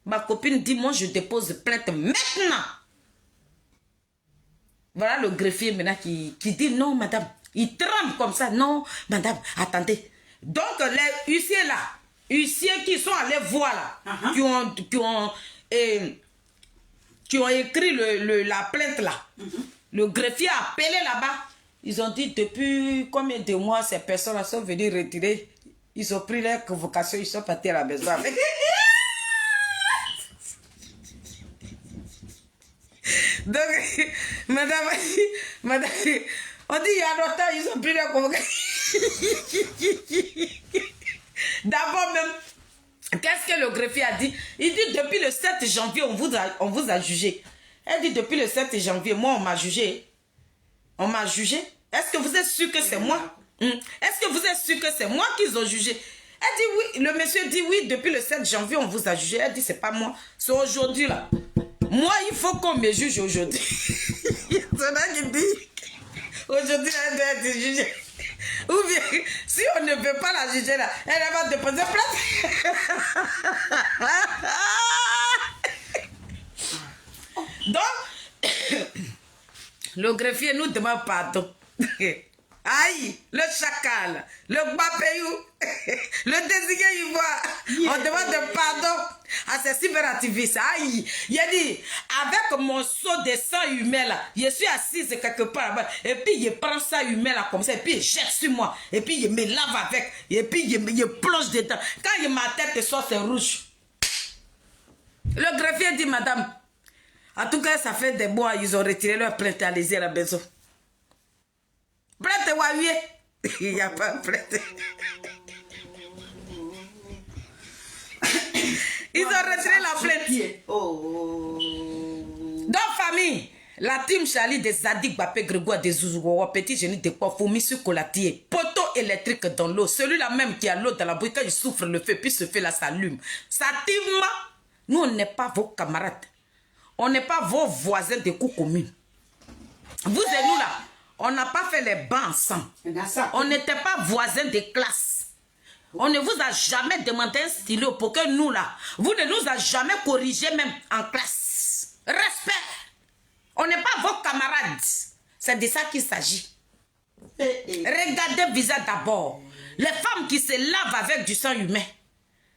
S1: Ma copine dit, moi je dépose plainte maintenant. Voilà le greffier maintenant qui dit, non madame. Il tremble comme ça. Non madame, attendez. Donc les huissiers là, huissiers qui sont allés voir là, qui ont écrit la plainte là. Le greffier a appelé là-bas. Ils ont dit, depuis combien de mois ces personnes-là sont venues retirer. Ils ont pris leur convocation, ils sont partis à la maison avec. Donc, madame, on dit il y a longtemps, ils ont pris leur convocation. D'abord même, qu'est-ce que le greffier a dit? Il dit, depuis le 7 janvier, on vous a jugé. Elle dit, depuis le 7 janvier, moi, on m'a jugé. On m'a jugé. Est-ce que vous êtes sûr que c'est moi? Est-ce que vous êtes sûr que c'est moi qu'ils ont jugé? Elle dit oui. Le monsieur dit oui, depuis le 7 janvier, on vous a jugé. Elle dit, c'est pas moi. C'est aujourd'hui, là. Moi, il faut qu'on me juge aujourd'hui. C'est là qu'il dit, aujourd'hui, elle doit être jugée. Ou bien, si on ne veut pas la juger, là, elle va déposer plainte. Donc, le greffier nous demande pardon. Aïe, le chacal, le Gbapeyou, le désigné ivoire, on demande pardon. Ah, c'est super activiste. Aïe, il a dit, avec mon seau de sang humain là, je suis assise quelque part là-bas, et puis je prends ça humain là comme ça, et puis je jette sur moi, et puis je me lave avec, et puis je plonge dedans. Quand ma tête sort, c'est rouge. Le greffier dit, madame, en tout cas, ça fait des mois, ils ont retiré leur plainte à la maison. Plainte, ouais, il n'y a pas de plainte. Ils ont retiré la plainte. Dans famille, la team Charlie des Zadig Bapé Grégoire des Zouzouwa, petit génie de quoi, fourmi sur colatier, poteau électrique dans l'eau, celui-là même qui a l'eau dans la bouille, quand il souffre le feu, puis ce feu là s'allume. Sa team, nous on n'est pas vos camarades, on n'est pas vos voisins de coups communes. Vous et nous là, on n'a pas fait les bancs ensemble. On n'était pas voisins de classe. On ne vous a jamais demandé un stylo pour que nous là, vous ne nous a jamais corrigé même en classe. Respect. On n'est pas vos camarades. C'est de ça qu'il s'agit. Regardez le visage d'abord. Les femmes qui se lavent avec du sang humain,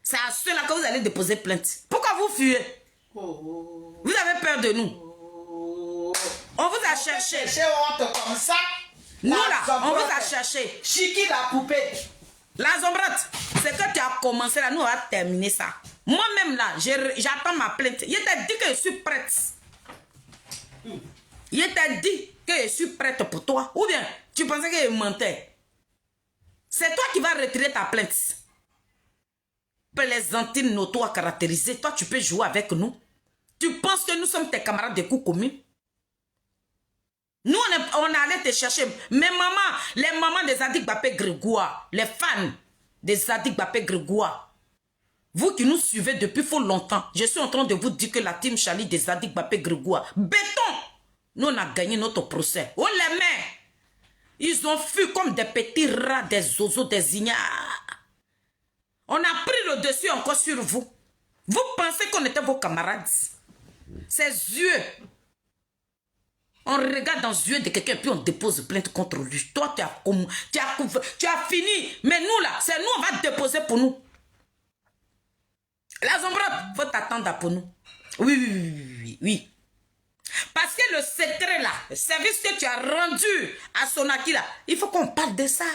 S1: c'est à ceux-là que vous allez déposer plainte. Pourquoi vous fuyez? Vous avez peur de nous. On vous a cherché.
S2: Comme ça.
S1: Nous là, on vous a cherché.
S2: Chiki la poupée.
S1: La Zombrate, c'est que tu as commencé là, nous on va terminer ça. Moi-même là, j'attends ma plainte. Il t'a dit que je suis prête. Il t'a dit que je suis prête pour toi. Ou bien, tu pensais que je mentais. C'est toi qui vas retirer ta plainte. Plaisantine notoire caractérisée. Toi, tu peux jouer avec nous. Tu penses que nous sommes tes camarades de coups communs? Nous, on allait te chercher. Mes mamans, les mamans des Zadig Bapé Grégoire, les fans des Zadig Bapé Grégoire, vous qui nous suivez depuis fort longtemps, je suis en train de vous dire que la team Charlie des Zadig Bapé Grégoire, béton, nous on a gagné notre procès. Oh les mains, ils ont fui comme des petits rats, des zozos, des ignares. On a pris le dessus encore sur vous. Vous pensez qu'on était vos camarades? Ces yeux. On regarde dans les yeux de quelqu'un puis on dépose plainte contre lui. Toi, tu as fini. Mais nous, là, c'est nous, on va déposer pour nous. La Zombrate, il faut t'attendre pour nous. Oui. Parce que le secret, là, le service que tu as rendu à Sonaki, là, il faut qu'on parle de ça.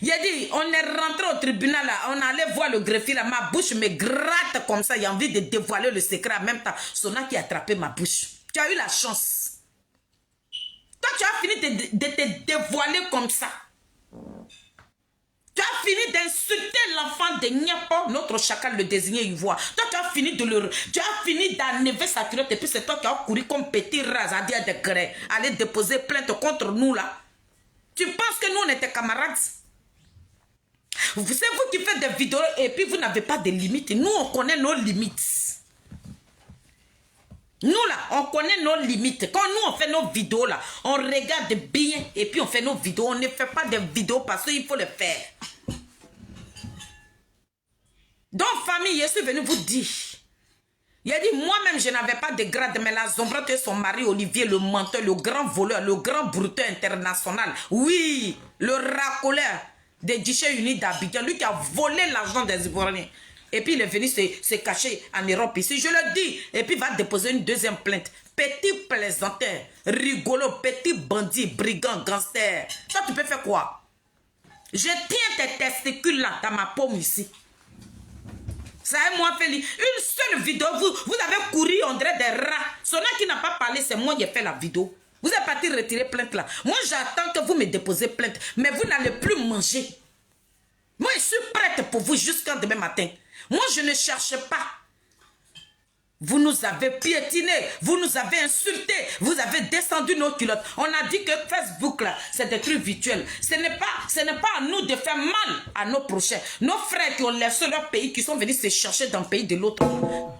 S1: Il a dit, on est rentré au tribunal, là, on allait voir le greffier, là, ma bouche me gratte comme ça. Il a envie de dévoiler le secret en même temps. Sonaki a attrapé ma bouche. Tu as eu la chance. Toi, tu as fini de te dévoiler comme ça. Tu as fini d'insulter l'enfant de Niapo, notre chacal, le désigné ivoire. Toi, tu as fini d'enlever sa culotte et puis c'est toi qui as couru comme petit rat à dire de grès, aller déposer plainte contre nous là. Tu penses que nous, on était camarades? C'est vous qui faites des vidéos et puis vous n'avez pas de limites. Nous, on connaît nos limites. Nous là, on connaît nos limites. Quand nous on fait nos vidéos là, on regarde bien et puis on fait nos vidéos. On ne fait pas des vidéos parce qu'il faut le faire. Donc famille, je suis venu vous dire. Il a dit, moi-même je n'avais pas de grade, mais la Zombrate et son mari Olivier, le menteur, le grand voleur, le grand brouteur international. Oui, le racoleur des guichets unis d'Abidjan, lui qui a volé l'argent des Ivoiriens. Et puis il est venu se cacher en Europe ici. Je le dis. Et puis il va déposer une deuxième plainte. Petit plaisanteur, rigolo, petit bandit, brigand, gangster. Toi, tu peux faire quoi? Je tiens tes testicules là dans ma paume ici. Ça a moi fait une seule vidéo. Vous avez couru, on dirait des rats. Sona qui n'a pas parlé, c'est moi qui ai fait la vidéo. Vous êtes parti retirer plainte là. Moi, j'attends que vous me déposez plainte. Mais vous n'allez plus manger. Moi, je suis prête pour vous jusqu'à demain matin. Moi, je ne cherche pas. Vous nous avez piétinés, vous nous avez insultés, vous avez descendu nos culottes. On a dit que Facebook, là, c'est des trucs virtuels. Ce n'est pas à nous de faire mal à nos prochains. Nos frères qui ont laissé leur pays, qui sont venus se chercher dans le pays de l'autre.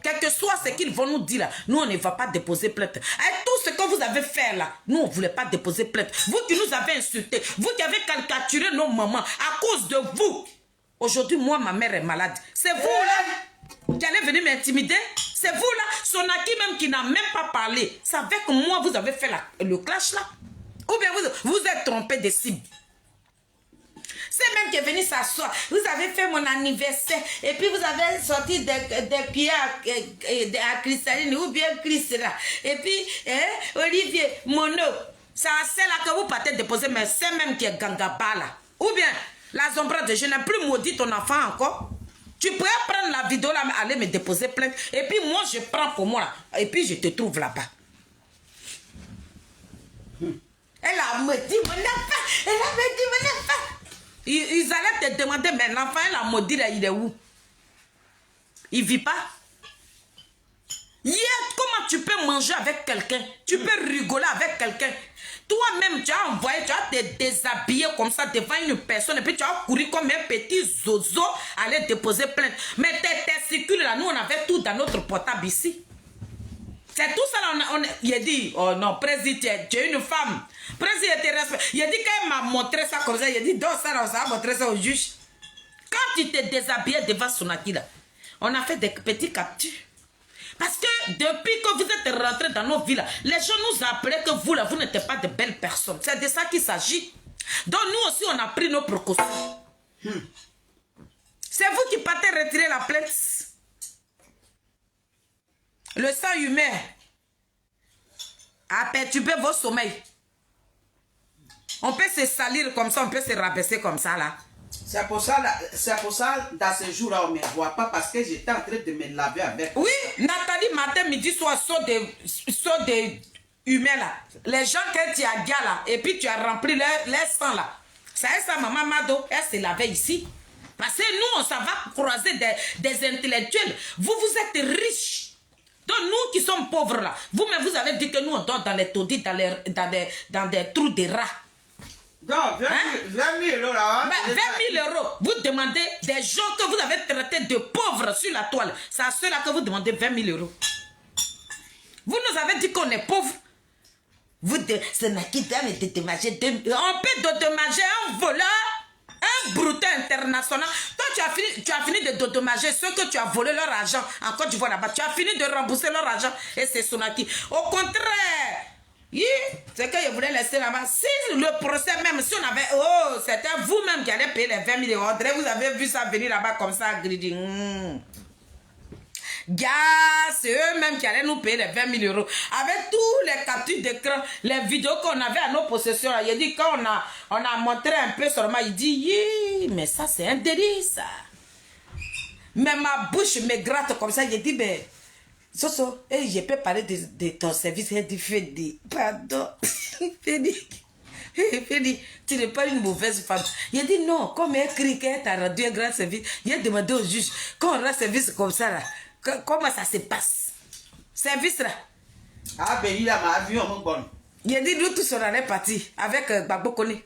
S1: Quel que soit ce qu'ils vont nous dire, là, nous, on ne va pas déposer plainte. Et tout ce que vous avez fait, là, nous, on ne voulait pas déposer plainte. Vous qui nous avez insultés, vous qui avez caricaturé nos mamans, à cause de vous. Aujourd'hui, moi, ma mère est malade. C'est vous, là, qui allez venir m'intimider. C'est vous, là, Sonaki même qui n'a même pas parlé. C'est avec moi, vous avez fait le clash, là. Ou bien vous êtes trompé de cible. C'est même qui est venu s'asseoir. Vous avez fait mon anniversaire et puis vous avez sorti des cuillères à cristalline ou bien cristal. Et puis, Olivier, Mono, c'est là que vous partez déposer, mais c'est même qui est gangaba là. Ou bien, la Zombrade, je n'ai plus maudit ton enfant encore. Tu pourrais prendre la vidéo là, aller me déposer plainte. Et puis moi, je prends pour moi là. Et puis je te trouve là-bas. Elle a me dit mon enfant. Elle a me dit mon enfant. Ils allaient te demander, mais l'enfant, elle a maudit là, il est où? Il vit pas. Comment tu peux manger avec quelqu'un? Tu peux rigoler avec quelqu'un? Toi-même, tu as envoyé, tu as te déshabillé comme ça devant une personne et puis tu as couru comme un petit zozo aller déposer plainte. Mais tes testicules là, nous on avait tout dans notre portable ici. C'est tout ça là, il a dit, oh non, président, tu es une femme. Président, te respecte. Il a dit qu'elle m'a montré ça comme ça, il a dit, donc ça, on va montrer ça au juge. Quand tu te déshabillais devant Sonaki là, on a fait des petits captures. Parce que depuis que vous êtes rentrés dans nos villes, les gens nous appelaient que vous, là, vous n'êtes pas de belles personnes. C'est de ça qu'il s'agit. Donc nous aussi, on a pris nos précautions. C'est vous qui partez retirer la plainte. Le sang humain a perturbé vos sommeils. On peut se salir comme ça, on peut se rabaisser comme ça, là.
S2: C'est pour ça, dans ce jour-là, on ne me voit pas parce que j'étais en train de me laver avec.
S1: Oui, Nathalie, matin, midi, soir, saut de humains là. Les gens que tu as gars là, et puis tu as rempli leur sang là. Ça est ça, maman Mado, elle se lavait ici. Parce que nous, on s'en va croiser des intellectuels. Vous êtes riches. Donc nous qui sommes pauvres là, vous-même vous avez dit que nous on dort dans les taudis, dans des trous de rats.
S2: Donc, 20 000 euros là.
S1: 20 000 euros. Vous demandez des gens que vous avez traités de pauvres sur la toile. C'est à ceux-là que vous demandez 20 000 euros. Vous nous avez dit qu'on est pauvres. C'est qui donne de dédommager. On peut dédommager un voleur, un broutin international. Toi, tu as fini de dédommager ceux que tu as volé leur argent en Côte d'Ivoire là-bas. Tu as fini de rembourser leur argent et c'est Sonaki. Au contraire. C'est que je voulais laisser là-bas. Si le procès même, si on avait... Oh, c'était vous-même qui allez payer les 20 000 euros. Vous avez vu ça venir là-bas comme ça, Gridi. Gars, c'est eux-mêmes qui allaient nous payer les 20 000 euros. Avec tous les captures d'écran, les vidéos qu'on avait à nos possessions. Là. Il dit, quand on a montré un peu seulement, il dit, mais ça, c'est un délit, ça. Mais ma bouche me gratte comme ça. Il dit, mais... Soso, je peux parler de ton service. Elle dit, Fédi, pardon. Fédi, tu n'es pas une mauvaise femme. Il dit non, comme elle crie qu'elle t'a rendu un grand service, il a demandé au juge, quand on rend service comme ça, là, comment ça se passe? Service là.
S2: Ah ben il a ma vie, on est bon.
S1: Il a dit, nous tous on en est partis avec Babo Kone.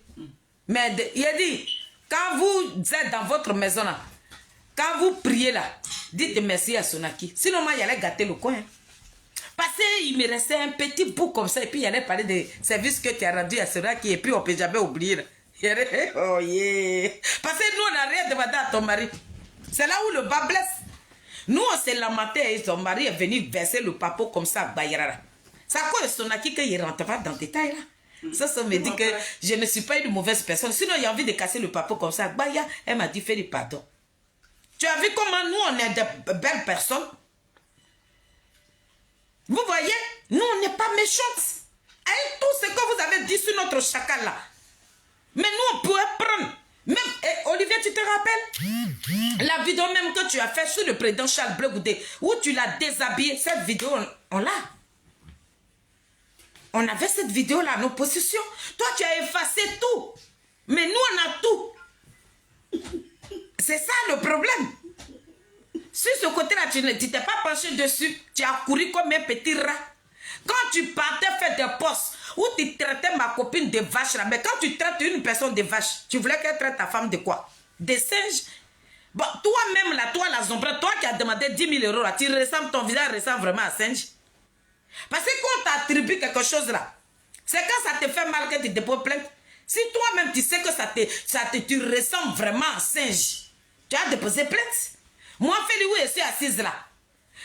S1: Mais il a dit, quand vous êtes dans votre maison là, quand vous priez là, dites merci à Sonaki. Sinon, moi, il allait gâter le coin. Parce qu'il me restait un petit bout comme ça. Et puis, il allait parler des services que tu as rendus à Sonaki. Et puis, on ne peut jamais oublier. Là. Oh yeah. Parce que nous, on n'a rien demandé à ton mari. C'est là où le bas blesse. Nous, on s'est lamenté et son mari est venu verser le papo comme ça à Bayara. C'est à cause de Sonaki qu'il ne rentre pas dans le détail là. Ça me dit que je ne suis pas une mauvaise personne. Sinon, il a envie de casser le papo comme ça à Baya. Elle m'a dit, fais pardon. Tu as vu comment nous, on est de belles personnes? Vous voyez, nous, on n'est pas méchantes. Avec tout ce que vous avez dit sur notre chacal là. Mais nous, on pourrait prendre. Même, Olivier, tu te rappelles? La vidéo même que tu as fait sur le président Charles Bleu Goudé, où tu l'as déshabillé, cette vidéo, on l'a. On avait cette vidéo là, nos possessions. Toi, tu as effacé tout. Mais nous, on a tout. C'est ça le problème. Sur ce côté-là, tu ne t'es pas penché dessus. Tu as couru comme un petit rat. Quand tu partais faire des postes où tu traitais ma copine de vache, là, mais quand tu traites une personne de vache, tu voulais qu'elle traite ta femme de quoi? Des singes? Bon, toi-même, là, toi, la Zombrade, toi qui as demandé 10 000 euros, là, tu ressembles, ton visage ressemble vraiment à singe. Parce que quand on t'attribue quelque chose là, c'est quand ça te fait mal que tu déposes plainte. Si toi-même tu sais que tu ressembles vraiment à singe, tu as déposé plainte. Moi, Félix, où je suis assise là.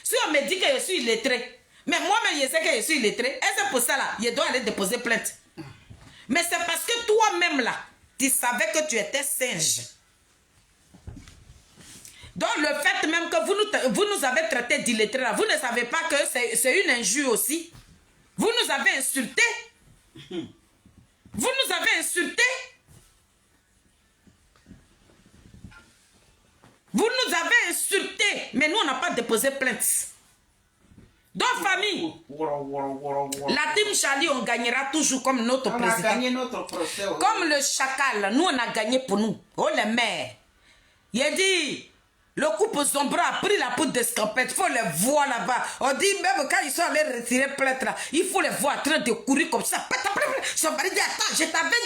S1: Si on me dit que je suis illettré, mais moi-même je sais que je suis illettré, et c'est pour ça là, je dois aller déposer plainte. Mais c'est parce que toi-même là, tu savais que tu étais singe. Donc le fait même que vous nous avez traité d'illettrés là, vous ne savez pas que c'est une injure aussi. Vous nous avez insultés. Vous nous avez insultés. Vous nous avez insultés. Mais nous, on n'a pas déposé plainte. Donc, famille, la team Charlie, on gagnera toujours comme notre président.
S2: On a gagné notre procès. Oui.
S1: Comme le chacal, nous, on a gagné pour nous. Oh, les mères. Il a dit, le couple Zombro a pris la poudre d'escampette. Il faut les voir là-bas. On dit, même quand ils sont allés retirer plainte là, il faut les voir en train de courir comme ça. Son mari dit, attends, je t'avais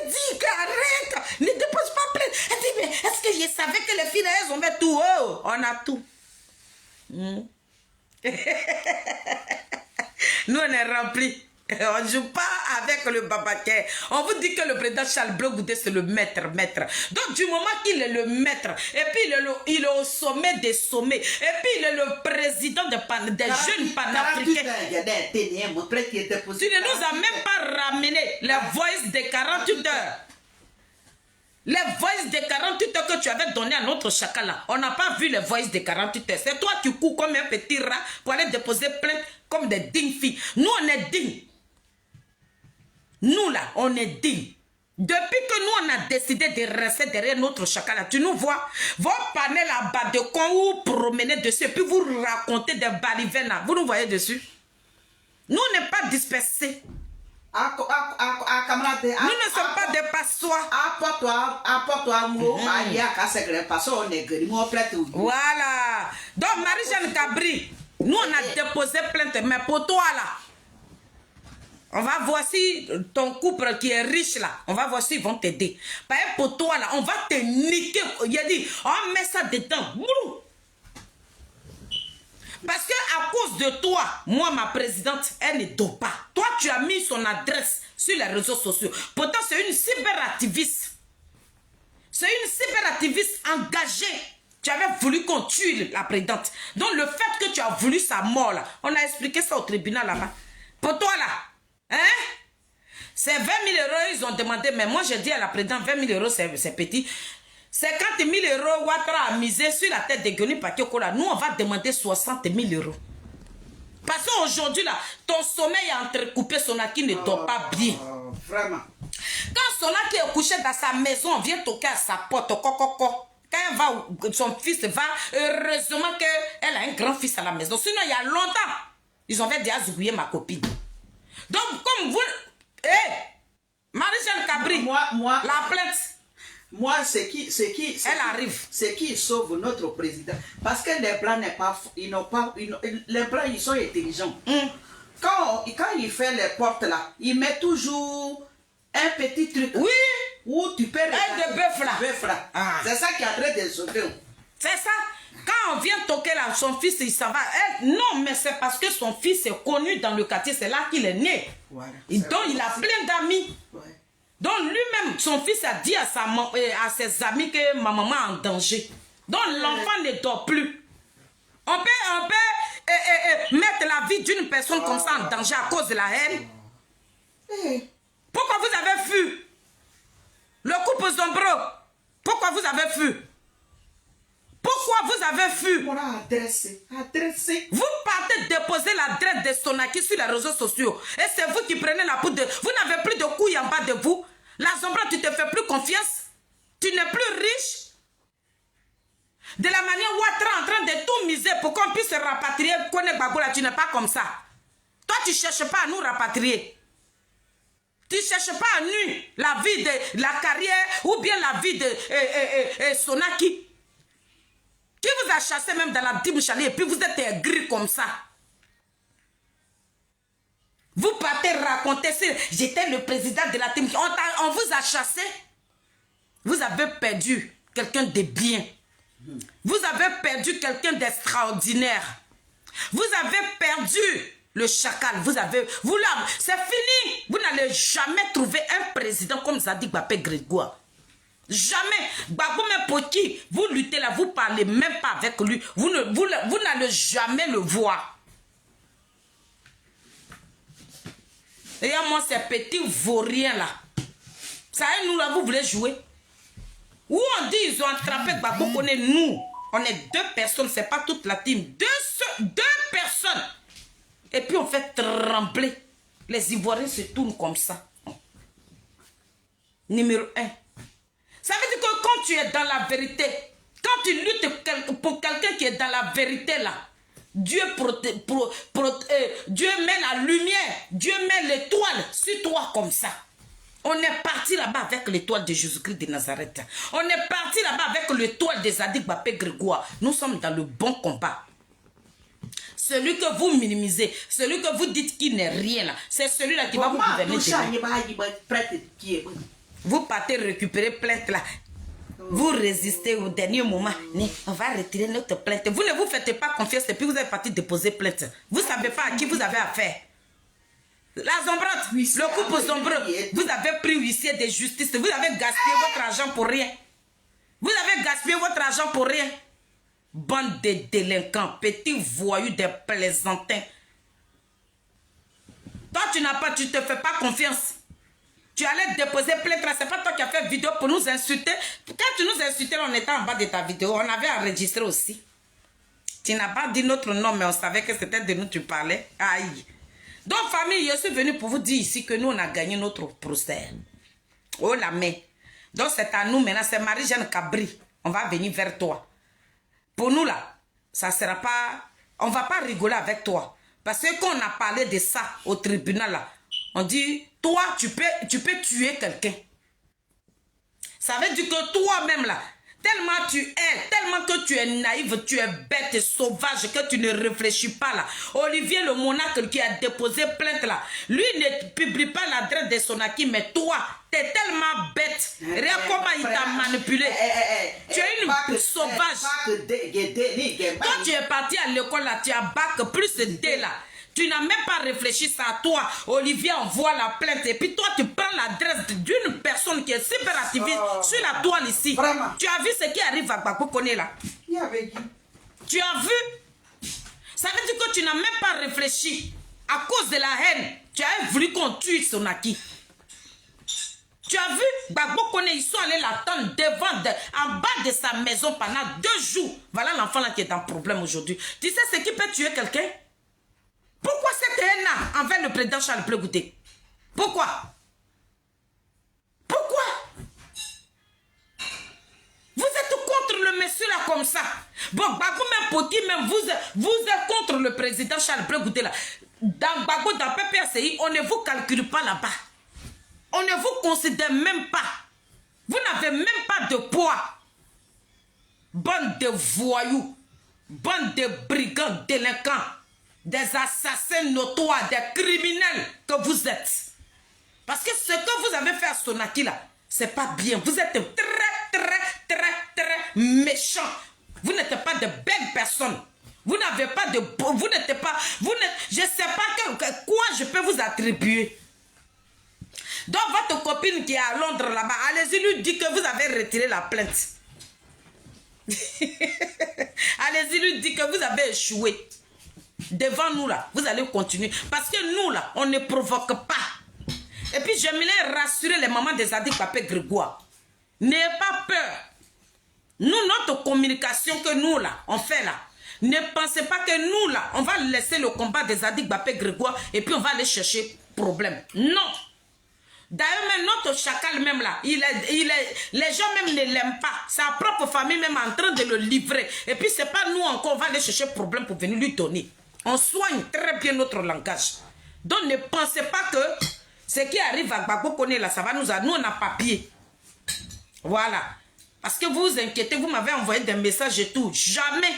S1: dit qu'arrête, ne dépose pas plainte. Elle dit, mais est-ce que je savais que les filles, elles ont fait tout? Oh, on a tout. Nous, on est remplis. On ne joue pas avec le babaquet. On vous dit que le président Charles Blé Goudé, c'est le maître. Donc, du moment qu'il est le maître, et puis il est au sommet des sommets, et puis il est le président des jeunes panafricains. Tu ne nous as même pas ramené les voices des 48 heures. Les voices des 48 heures que tu avais donné à notre chacala. On n'a pas vu les voices des 48 heures. C'est toi qui cours comme un petit rat pour aller déposer plainte comme des dignes filles. Nous, on est dignes. Nous, là, on est dignes. Depuis que nous, on a décidé de rester derrière notre chacala, tu nous vois, vos panels là-bas de con, vous promenez dessus et puis vous racontez des balivernes là. Vous nous voyez dessus. Nous, on n'est pas dispersés. Nous ne sommes pas des passoires. Voilà. Donc, Marie-Jeanne Cabri, nous, on a déposé plainte. Mais pour toi, là, on va voir si ton couple qui est riche, là, on va voir s'ils vont t'aider. Pour toi, là, on va te niquer. Il a dit, on met ça dedans. Parce que à cause de toi, moi, ma présidente, elle ne dort pas. Toi, tu as mis son adresse sur les réseaux sociaux. Pourtant, c'est une cyberactiviste. C'est une cyberactiviste engagée. Tu avais voulu qu'on tue la présidente. Donc, le fait que tu as voulu sa mort, là, on a expliqué ça au tribunal là-bas. Pour toi, là, hein? C'est 20 000 euros, ils ont demandé. Mais moi, j'ai dit à la présidente, 20 000 euros, c'est petit. 50 000 euros, Ouattara a misé sur la tête de Guéni Pakiokola. Nous, on va demander 60 000 euros. Parce qu'aujourd'hui, là, ton sommeil est entrecoupé, Sonaki ne dort pas bien.
S2: Vraiment.
S1: Quand Sonaki est couché dans sa maison, on vient toquer à sa porte. Quand elle va, son fils va, heureusement qu'elle a un grand fils à la maison. Sinon, il y a longtemps, ils ont fait déjà zouiller ma copine. Donc, comme vous... Marie-Jeanne Cabri, la plainte...
S2: Moi,
S1: elle arrive.
S2: C'est qui sauve notre président. Parce que les Blancs n'est pas, les Blancs, ils sont intelligents. Quand il fait les portes là, il met toujours un petit truc.
S1: Oui.
S2: Où tu peux
S1: de bœuf là.
S2: C'est ça qui est en train de sauver.
S1: C'est ça. Quand on vient toquer là, son fils, il s'en va. Non, mais c'est parce que son fils est connu dans le quartier. C'est là qu'il est né. Voilà, donc, il a plein d'amis. Ouais. Donc lui-même, son fils a dit à ses amis que ma maman est en danger. Donc l'enfant ne dort plus. On peut mettre la vie d'une personne comme ça en danger à cause de la haine. Pourquoi vous avez fui? Le couple Zombro, pourquoi vous avez fui? Pourquoi vous avez fui?
S2: On a adressé.
S1: Vous partez déposer l'adresse de Sonaki sur les réseaux sociaux. Et c'est vous qui prenez la poudre. Vous n'avez plus de couilles en bas de vous. La Zombra, tu te fais plus confiance. Tu n'es plus riche. De la manière Ouattara en train de tout miser pour qu'on puisse se rapatrier. Tu n'es pas comme ça. Toi, tu ne cherches pas à nous rapatrier. Tu ne cherches pas à nu la vie de la carrière ou bien la vie de Sonaki. Qui vous a chassé même dans la Team Charlie et puis vous êtes aigri comme ça. Vous partez raconter, j'étais le président de la Team. On vous a chassé. Vous avez perdu quelqu'un de bien. Vous avez perdu quelqu'un d'extraordinaire. Vous avez perdu le chacal. C'est fini. Vous n'allez jamais trouver un président comme Zadig Bapé Grégoire. Jamais. Bagoumé Poti, vous luttez là, vous parlez même pas avec lui. Vous n'allez jamais le voir. Et à moi, ces petits vauriens là, Ça y est, nous là, vous voulez jouer? Où on dit ils ont attrapé Gbagbo Kone, nous, on est 2 personnes, c'est pas toute la team. 2 personnes. Et puis on fait trembler. Les Ivoiriens se tournent comme ça. Numéro 1. Ça veut dire que quand tu es dans la vérité, quand tu luttes pour quelqu'un qui est dans la vérité là, Dieu met la lumière, Dieu met l'étoile sur toi comme ça. On est parti là-bas avec l'étoile de Jésus-Christ de Nazareth. On est parti là-bas avec l'étoile de Zadig Gbapé Grégoire. Nous sommes dans le bon combat. Celui que vous minimisez, celui que vous dites qu'il n'est rien là, c'est celui-là qui va vous gouverner. Vous partez récupérer plainte là. Vous résistez au dernier moment. On va retirer notre plainte. Vous ne vous faites pas confiance et puis vous êtes parti déposer plainte. Vous ne savez pas à qui vous avez affaire. La Zombrante, le couple sombreux, vous avez pris huissier de justice. Vous avez gaspillé votre argent pour rien. Vous avez gaspillé votre argent pour rien. Bande de délinquants, petits voyous, des plaisantins. Toi, tu te fais pas confiance. Tu allais déposer plainte là, c'est pas toi qui as fait vidéo pour nous insulter. Quand tu nous insultais, on était en bas de ta vidéo, on avait enregistré aussi. Tu n'as pas dit notre nom, mais on savait que c'était de nous que tu parlais. Aïe. Donc, famille, je suis venue pour vous dire ici que nous, on a gagné notre procès. Oh la main. Donc, c'est à nous maintenant, c'est Marie-Jeanne Cabri. On va venir vers toi. Pour nous, là, ça sera pas... On va pas rigoler avec toi. Parce que quand on a parlé de ça au tribunal, là, on dit, toi, tu peux tuer quelqu'un. Ça veut dire que toi-même, là, tellement tu es, tellement que tu es naïve, tu es bête et sauvage, que tu ne réfléchis pas, là. Olivier le monarque qui a déposé plainte, là, lui ne publie pas l'adresse de son acquis, mais toi, tu es tellement bête. Regarde comment il t'a manipulé. Tu es une sauvage. Quand tu es parti à l'école, là, tu as bac plus D, là. Tu n'as même pas réfléchi ça à toi. Olivier envoie la plainte et puis toi tu prends l'adresse d'une personne qui est super activiste sur la toile ici. Vraiment? Tu as vu ce qui arrive à Gbagbo Kone là? Tu as vu? Ça veut dire que tu n'as même pas réfléchi. À cause de la haine, tu as voulu qu'on tue son acquis. Tu as vu? Gbagbo Kone, ils sont allés l'attendre en bas de sa maison pendant 2 jours. Voilà l'enfant là qui est en problème aujourd'hui. Tu sais ce qui peut tuer quelqu'un? Pourquoi cette haine envers le président Charles Blé Goudé? Pourquoi? Pourquoi? Vous êtes contre le monsieur là comme ça. Bon, Gbagbo même Poti, même vous êtes contre le président Charles Blé Goudé là. Dans Gbagbo, dans PPRCI, on ne vous calcule pas là-bas. On ne vous considère même pas. Vous n'avez même pas de poids. Bande de voyous. Bande de brigands délinquants. Des assassins notoires, des criminels que vous êtes. Parce que ce que vous avez fait à Sonaki là, c'est pas bien. Vous êtes très méchants. Vous n'êtes pas de belles personnes. Vous n'avez pas de... Vous n'êtes pas... je ne sais pas quoi je peux vous attribuer. Donc votre copine qui est à Londres là-bas, allez-y lui dire que vous avez retiré la plainte. Allez-y lui dire que vous avez échoué. Devant nous là, vous allez continuer. Parce que nous là, on ne provoque pas. Et puis j'aimerais rassurer les mamans des Zadig Gbapé Grégoire. N'ayez pas peur. Nous, notre communication que nous là, on fait là, ne pensez pas que nous là, on va laisser le combat des Zadig Gbapé Grégoire et puis on va aller chercher problème. Non. D'ailleurs, même notre chacal même là, les gens même ne l'aiment pas. Sa propre famille même en train de le livrer. Et puis c'est pas nous encore, on va aller chercher problème pour venir lui donner. On soigne très bien notre langage. Donc ne pensez pas que ce qui arrive à Gbagbo Kone là, ça va nous... Nous on a papier. Voilà. Parce que vous vous inquiétez, vous m'avez envoyé des messages et tout. Jamais.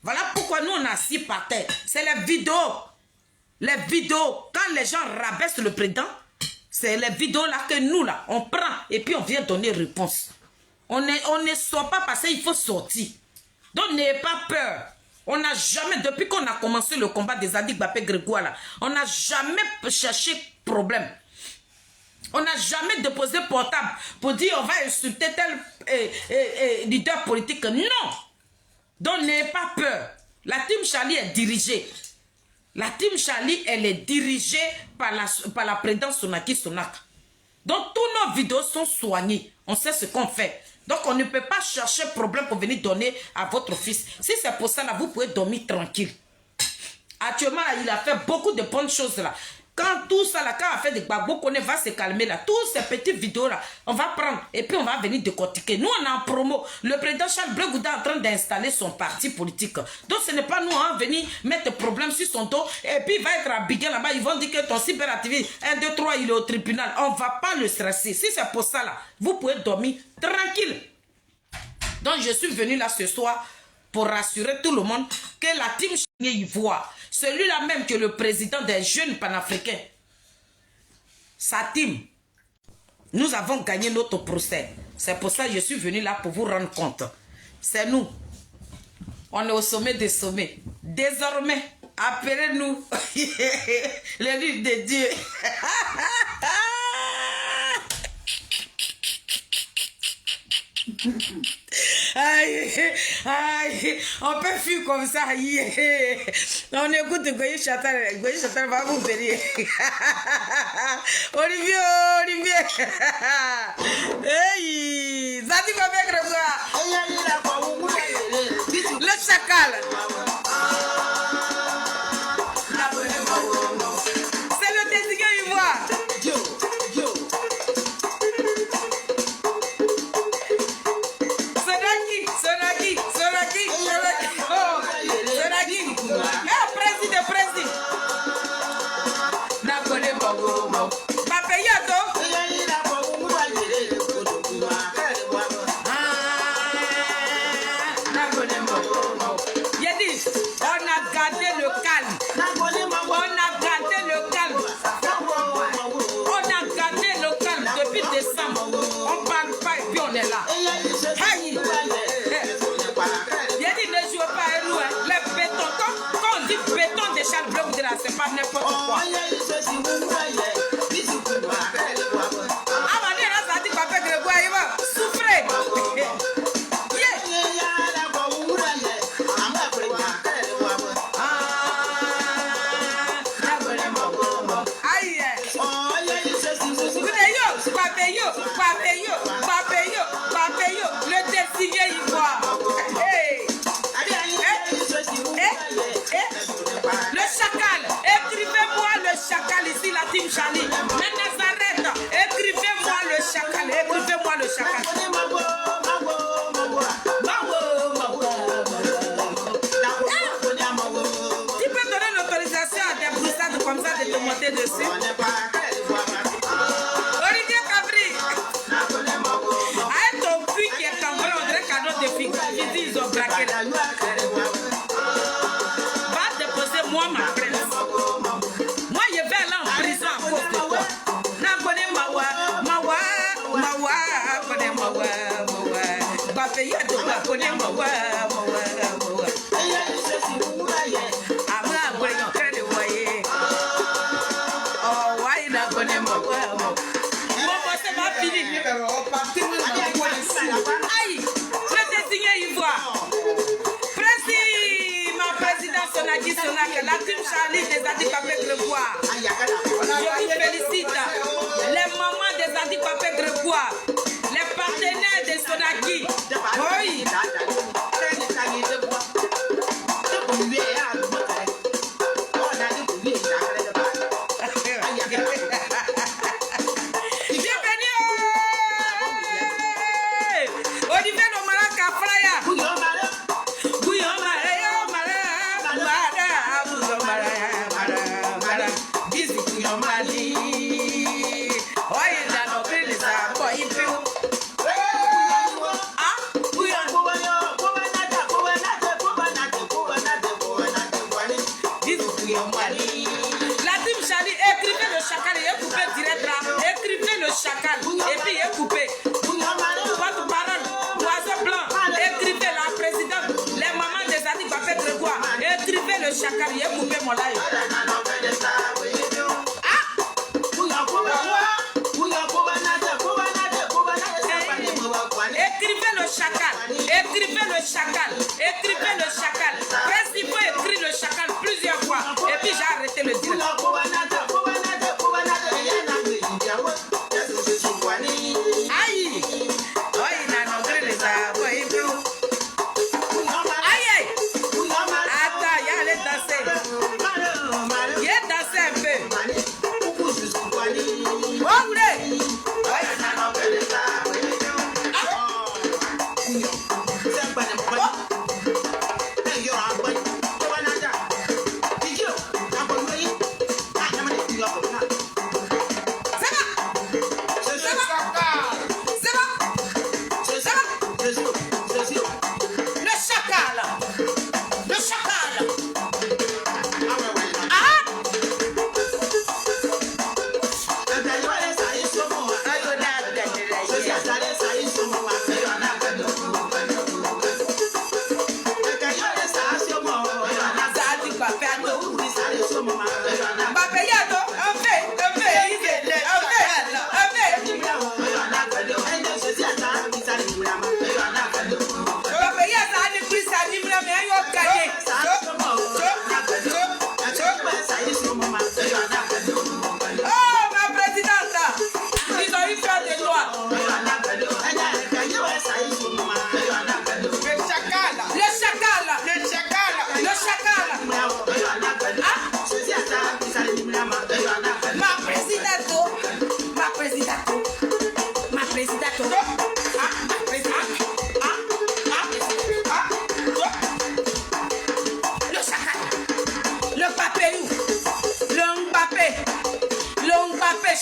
S1: Voilà pourquoi nous on a assis par terre. C'est les vidéos. Les vidéos. Quand les gens rabaissent le président, c'est les vidéos là que nous là, on prend et puis on vient donner réponse. On ne sort pas parce qu'il faut sortir. Donc n'ayez pas peur. On n'a jamais, depuis qu'on a commencé le combat des Zadig Gbapé Grégoire là, on n'a jamais cherché problème. On n'a jamais déposé portable pour dire on va insulter tel leader politique. Non. Donc n'ayez pas peur. La team Charlie est dirigée. La team Charlie, elle est dirigée par la présidente Sonaki Sonaka. Donc, tous nos vidéos sont soignées. On sait ce qu'on fait. Donc, on ne peut pas chercher problème pour venir donner à votre fils. Si c'est pour ça, là, vous pouvez dormir tranquille. Actuellement, là, il a fait beaucoup de bonnes choses, là. Quand tout ça, là, quand on fait des babos, on va se calmer, là. Tous ces petites vidéos, là, on va prendre et puis on va venir décortiquer. Nous, on est en promo. Le président Charles Blé Gouda est en train d'installer son parti politique. Donc, ce n'est pas nous, hein, venir mettre problème sur son dos et puis il va être habillé là-bas. Ils vont dire que ton cyberactiviste, 1, 2, 3, il est au tribunal. On ne va pas le stresser. Si c'est pour ça, là, vous pouvez dormir tranquille. Donc, je suis venu là ce soir pour rassurer tout le monde que la team Ivoire, celui-là même que le président des jeunes panafricains, sa team, nous avons gagné notre procès. C'est pour ça que je suis venu là pour vous rendre compte. C'est nous. On est au sommet des sommets. Désormais, appelez-nous le livre de Dieu. Aïe, aïe, on peut fuir comme ça. On écoute Goye Chatal. Goye Chatal va vous bénir. Olivier. Hey, Zadi va mettre le chacal. C'est le désigné ivoire. C'est pas n'importe quoi. Souffrez. Le désigné ivoire. Le chacal, écrivez-moi le chacal ici, la team Charlie. Nazareth, écrivez-moi le chacal, écrivez-moi le chacal. Tu peux donner l'autorisation à des broussades comme ça de te monter dessus. Olivier Cabri, avec ton cul qui est en vrai, on dirait cadeau de figure. Ils ont braqué là. Moi, ma presse. Moi, je vais aller en prison à cause de toi. Aïe, le désigné ivoire. La team Charlie des handicapés Grégoire. Je vous félicite. Les mamans des handicapés Grégoire. Les partenaires de Sonaki. Oui. Chacal, et puis il est coupé. Votre parole, oiseau blanc, écrivez la présidente, les mamans des handicapés Grégoire, écrivez le chacal, il est coupé mon live. Écrivez le chacal, écrivez le chacal, écrivez le chacal. Presque il faut écrire le chacal plusieurs fois, et puis j'ai arrêté le dire.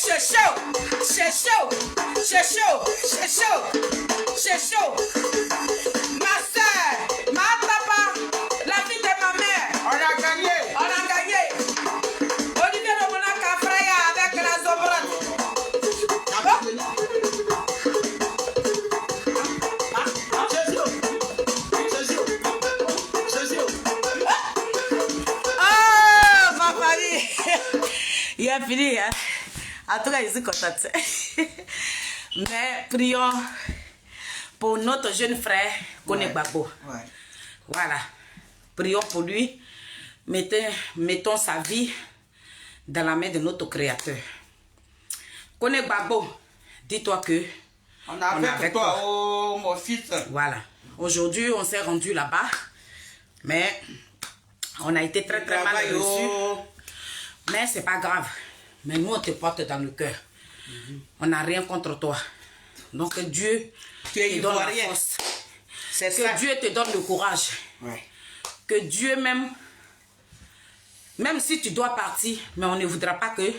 S1: c'est chaud, c'est chaud, c'est chaud, c'est chaud, c'est chaud. Ma soeur, ma papa, la fille de ma mère.
S2: On a gagné.
S1: On a gagné. Olivier Nomonaka Fraya avec la Zobrotte. Oh, ma famille. Il a fini, hein. En tout cas, je suis contente. Mais prions pour notre jeune frère, Kone Gbagbo.
S2: Ouais.
S1: Voilà. Prions pour lui. Mettons sa vie dans la main de notre Créateur. Kone Gbagbo, dis-toi que
S2: On a avec toi, oh mon fils.
S1: Voilà. Aujourd'hui, on s'est rendu là-bas. Mais on a été très mal reçus. Mais c'est pas grave. Mais nous, on te porte dans le cœur. On n'a rien contre toi. Donc que Dieu te donne la force. Que Dieu te donne le courage.
S2: Ouais.
S1: Que Dieu même si tu dois partir, mais on ne voudra pas que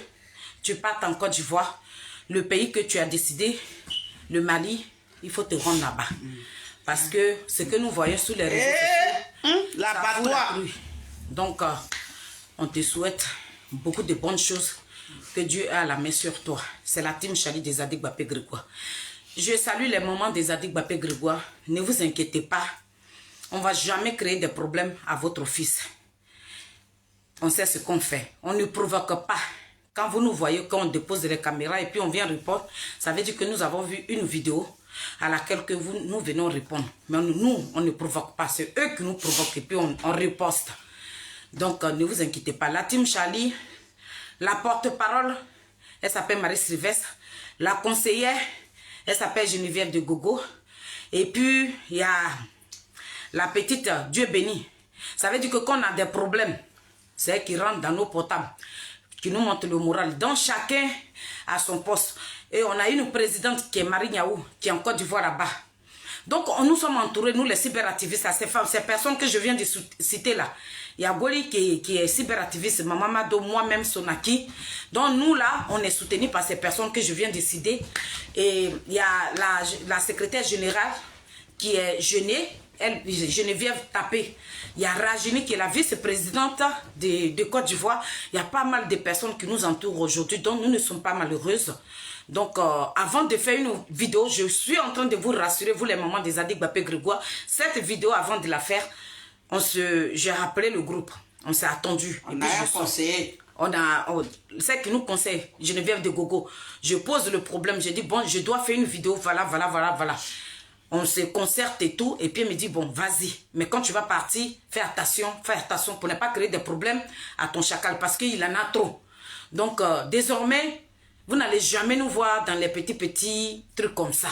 S1: tu partes en Côte d'Ivoire, le pays que tu as décidé, le Mali, il faut te rendre là-bas. Parce que ce que nous voyons sur les réseaux sociaux,
S2: la
S1: ça fout
S2: patois.
S1: la pluie. Donc, on te souhaite beaucoup de bonnes choses. Que Dieu a la main sur toi. C'est la team Charlie des Adik Bapé Grégoire. Je salue les mamans des Adik Bapé Grégoire. Ne vous inquiétez pas. On ne va jamais créer des problèmes à votre fils. On sait ce qu'on fait. On ne provoque pas. Quand vous nous voyez, quand on dépose les caméras et puis on vient répondre, ça veut dire que nous avons vu une vidéo à laquelle que nous venons répondre. Mais nous, on ne provoque pas. C'est eux qui nous provoquent et puis on riposte. Donc, ne vous inquiétez pas. La team Charlie, la porte-parole, elle s'appelle Marie Sylvestre. La conseillère, elle s'appelle Geneviève de Gogo. Et puis, il y a la petite Dieu béni. Ça veut dire que quand on a des problèmes, c'est elle qui rentre dans nos portables, qui nous montre le moral. Donc, chacun a son poste. Et on a une présidente qui est Marie Niaou, qui est en Côte d'Ivoire là-bas. Donc, nous sommes entourés, nous les cyberactivistes, ces femmes, ces personnes que je viens de citer là. Il y a Goli qui est cyberactiviste, Maman Mado, moi-même Sonaki. Donc, nous là, on est soutenus par ces personnes que je viens de citer. Et il y a la secrétaire générale qui est Geneviève Tapé. Il y a Rajini qui est la vice-présidente de Côte d'Ivoire. Il y a pas mal de personnes qui nous entourent aujourd'hui, donc nous ne sommes pas malheureuses. Donc, avant de faire une vidéo, je suis en train de vous rassurer, vous les mamans des Adik Bapé Grégoire. Cette vidéo, avant de la faire, j'ai rappelé le groupe. On s'est attendu.
S2: On a un conseiller.
S1: C'est qui nous conseille, Geneviève de Gogo. Je pose le problème, je dis, bon, je dois faire une vidéo, voilà. On se concerte et tout, et puis elle me dit, bon, vas-y. Mais quand tu vas partir, fais attention pour ne pas créer des problèmes à ton chacal, parce qu'il en a trop. Donc, désormais, vous n'allez jamais nous voir dans les petits trucs comme ça.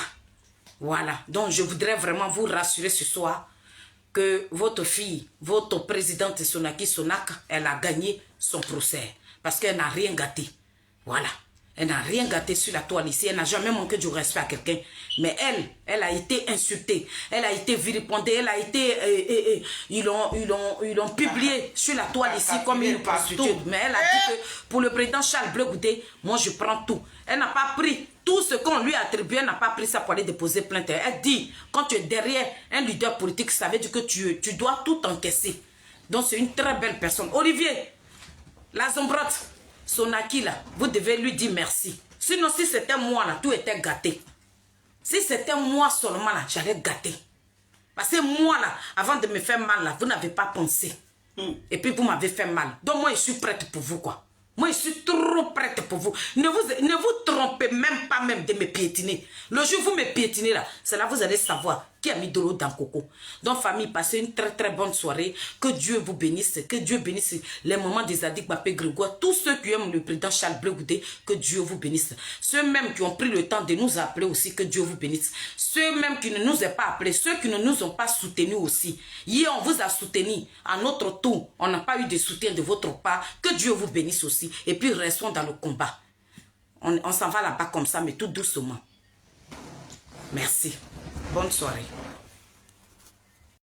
S1: Voilà. Donc, je voudrais vraiment vous rassurer ce soir que votre fille, votre présidente Sonaki Sonak, elle a gagné son procès. Parce qu'elle n'a rien gâté. Voilà. Elle n'a rien gâté sur la toile ici. Elle n'a jamais manqué du respect à quelqu'un. Mais elle a été insultée. Elle a été vilipendée. Elle a été... ils l'ont publié sur la toile ici comme une prostituée. Mais elle a dit que pour le président Charles Bleu Goudé, moi je prends tout. Elle n'a pas pris tout ce qu'on lui a attribué. Elle n'a pas pris ça pour aller déposer plainte. Elle dit, quand tu es derrière un leader politique, ça veut dire que tu dois tout encaisser. Donc c'est une très belle personne. Olivier, la Zombrotte, Sonaki là, vous devez lui dire merci. Sinon, si c'était moi là, tout était gâté. Si c'était moi seulement là, j'allais gâter. Parce que moi là, avant de me faire mal là, vous n'avez pas pensé. Et puis vous m'avez fait mal. Donc moi, je suis prête pour vous quoi. Moi, je suis trop prête pour vous. Ne vous trompez même pas même de me piétiner. Le jour où vous me piétinez là, c'est là que vous allez savoir qui a mis de l'eau dans le coco. Donc, famille, passez une très très bonne soirée. Que Dieu vous bénisse. Que Dieu bénisse les mamans des Adik Bapé Grégoire. Tous ceux qui aiment le président Charles Bleu Goudé, que Dieu vous bénisse. Ceux même qui ont pris le temps de nous appeler aussi, que Dieu vous bénisse. Ceux même qui ne nous ont pas appelés, ceux qui ne nous ont pas soutenus aussi. Hier, on vous a soutenus. À notre tour, on n'a pas eu de soutien de votre part. Que Dieu vous bénisse aussi. Et puis, restons dans le combat. On s'en va là-bas comme ça, mais tout doucement. Merci. Bonne soirée.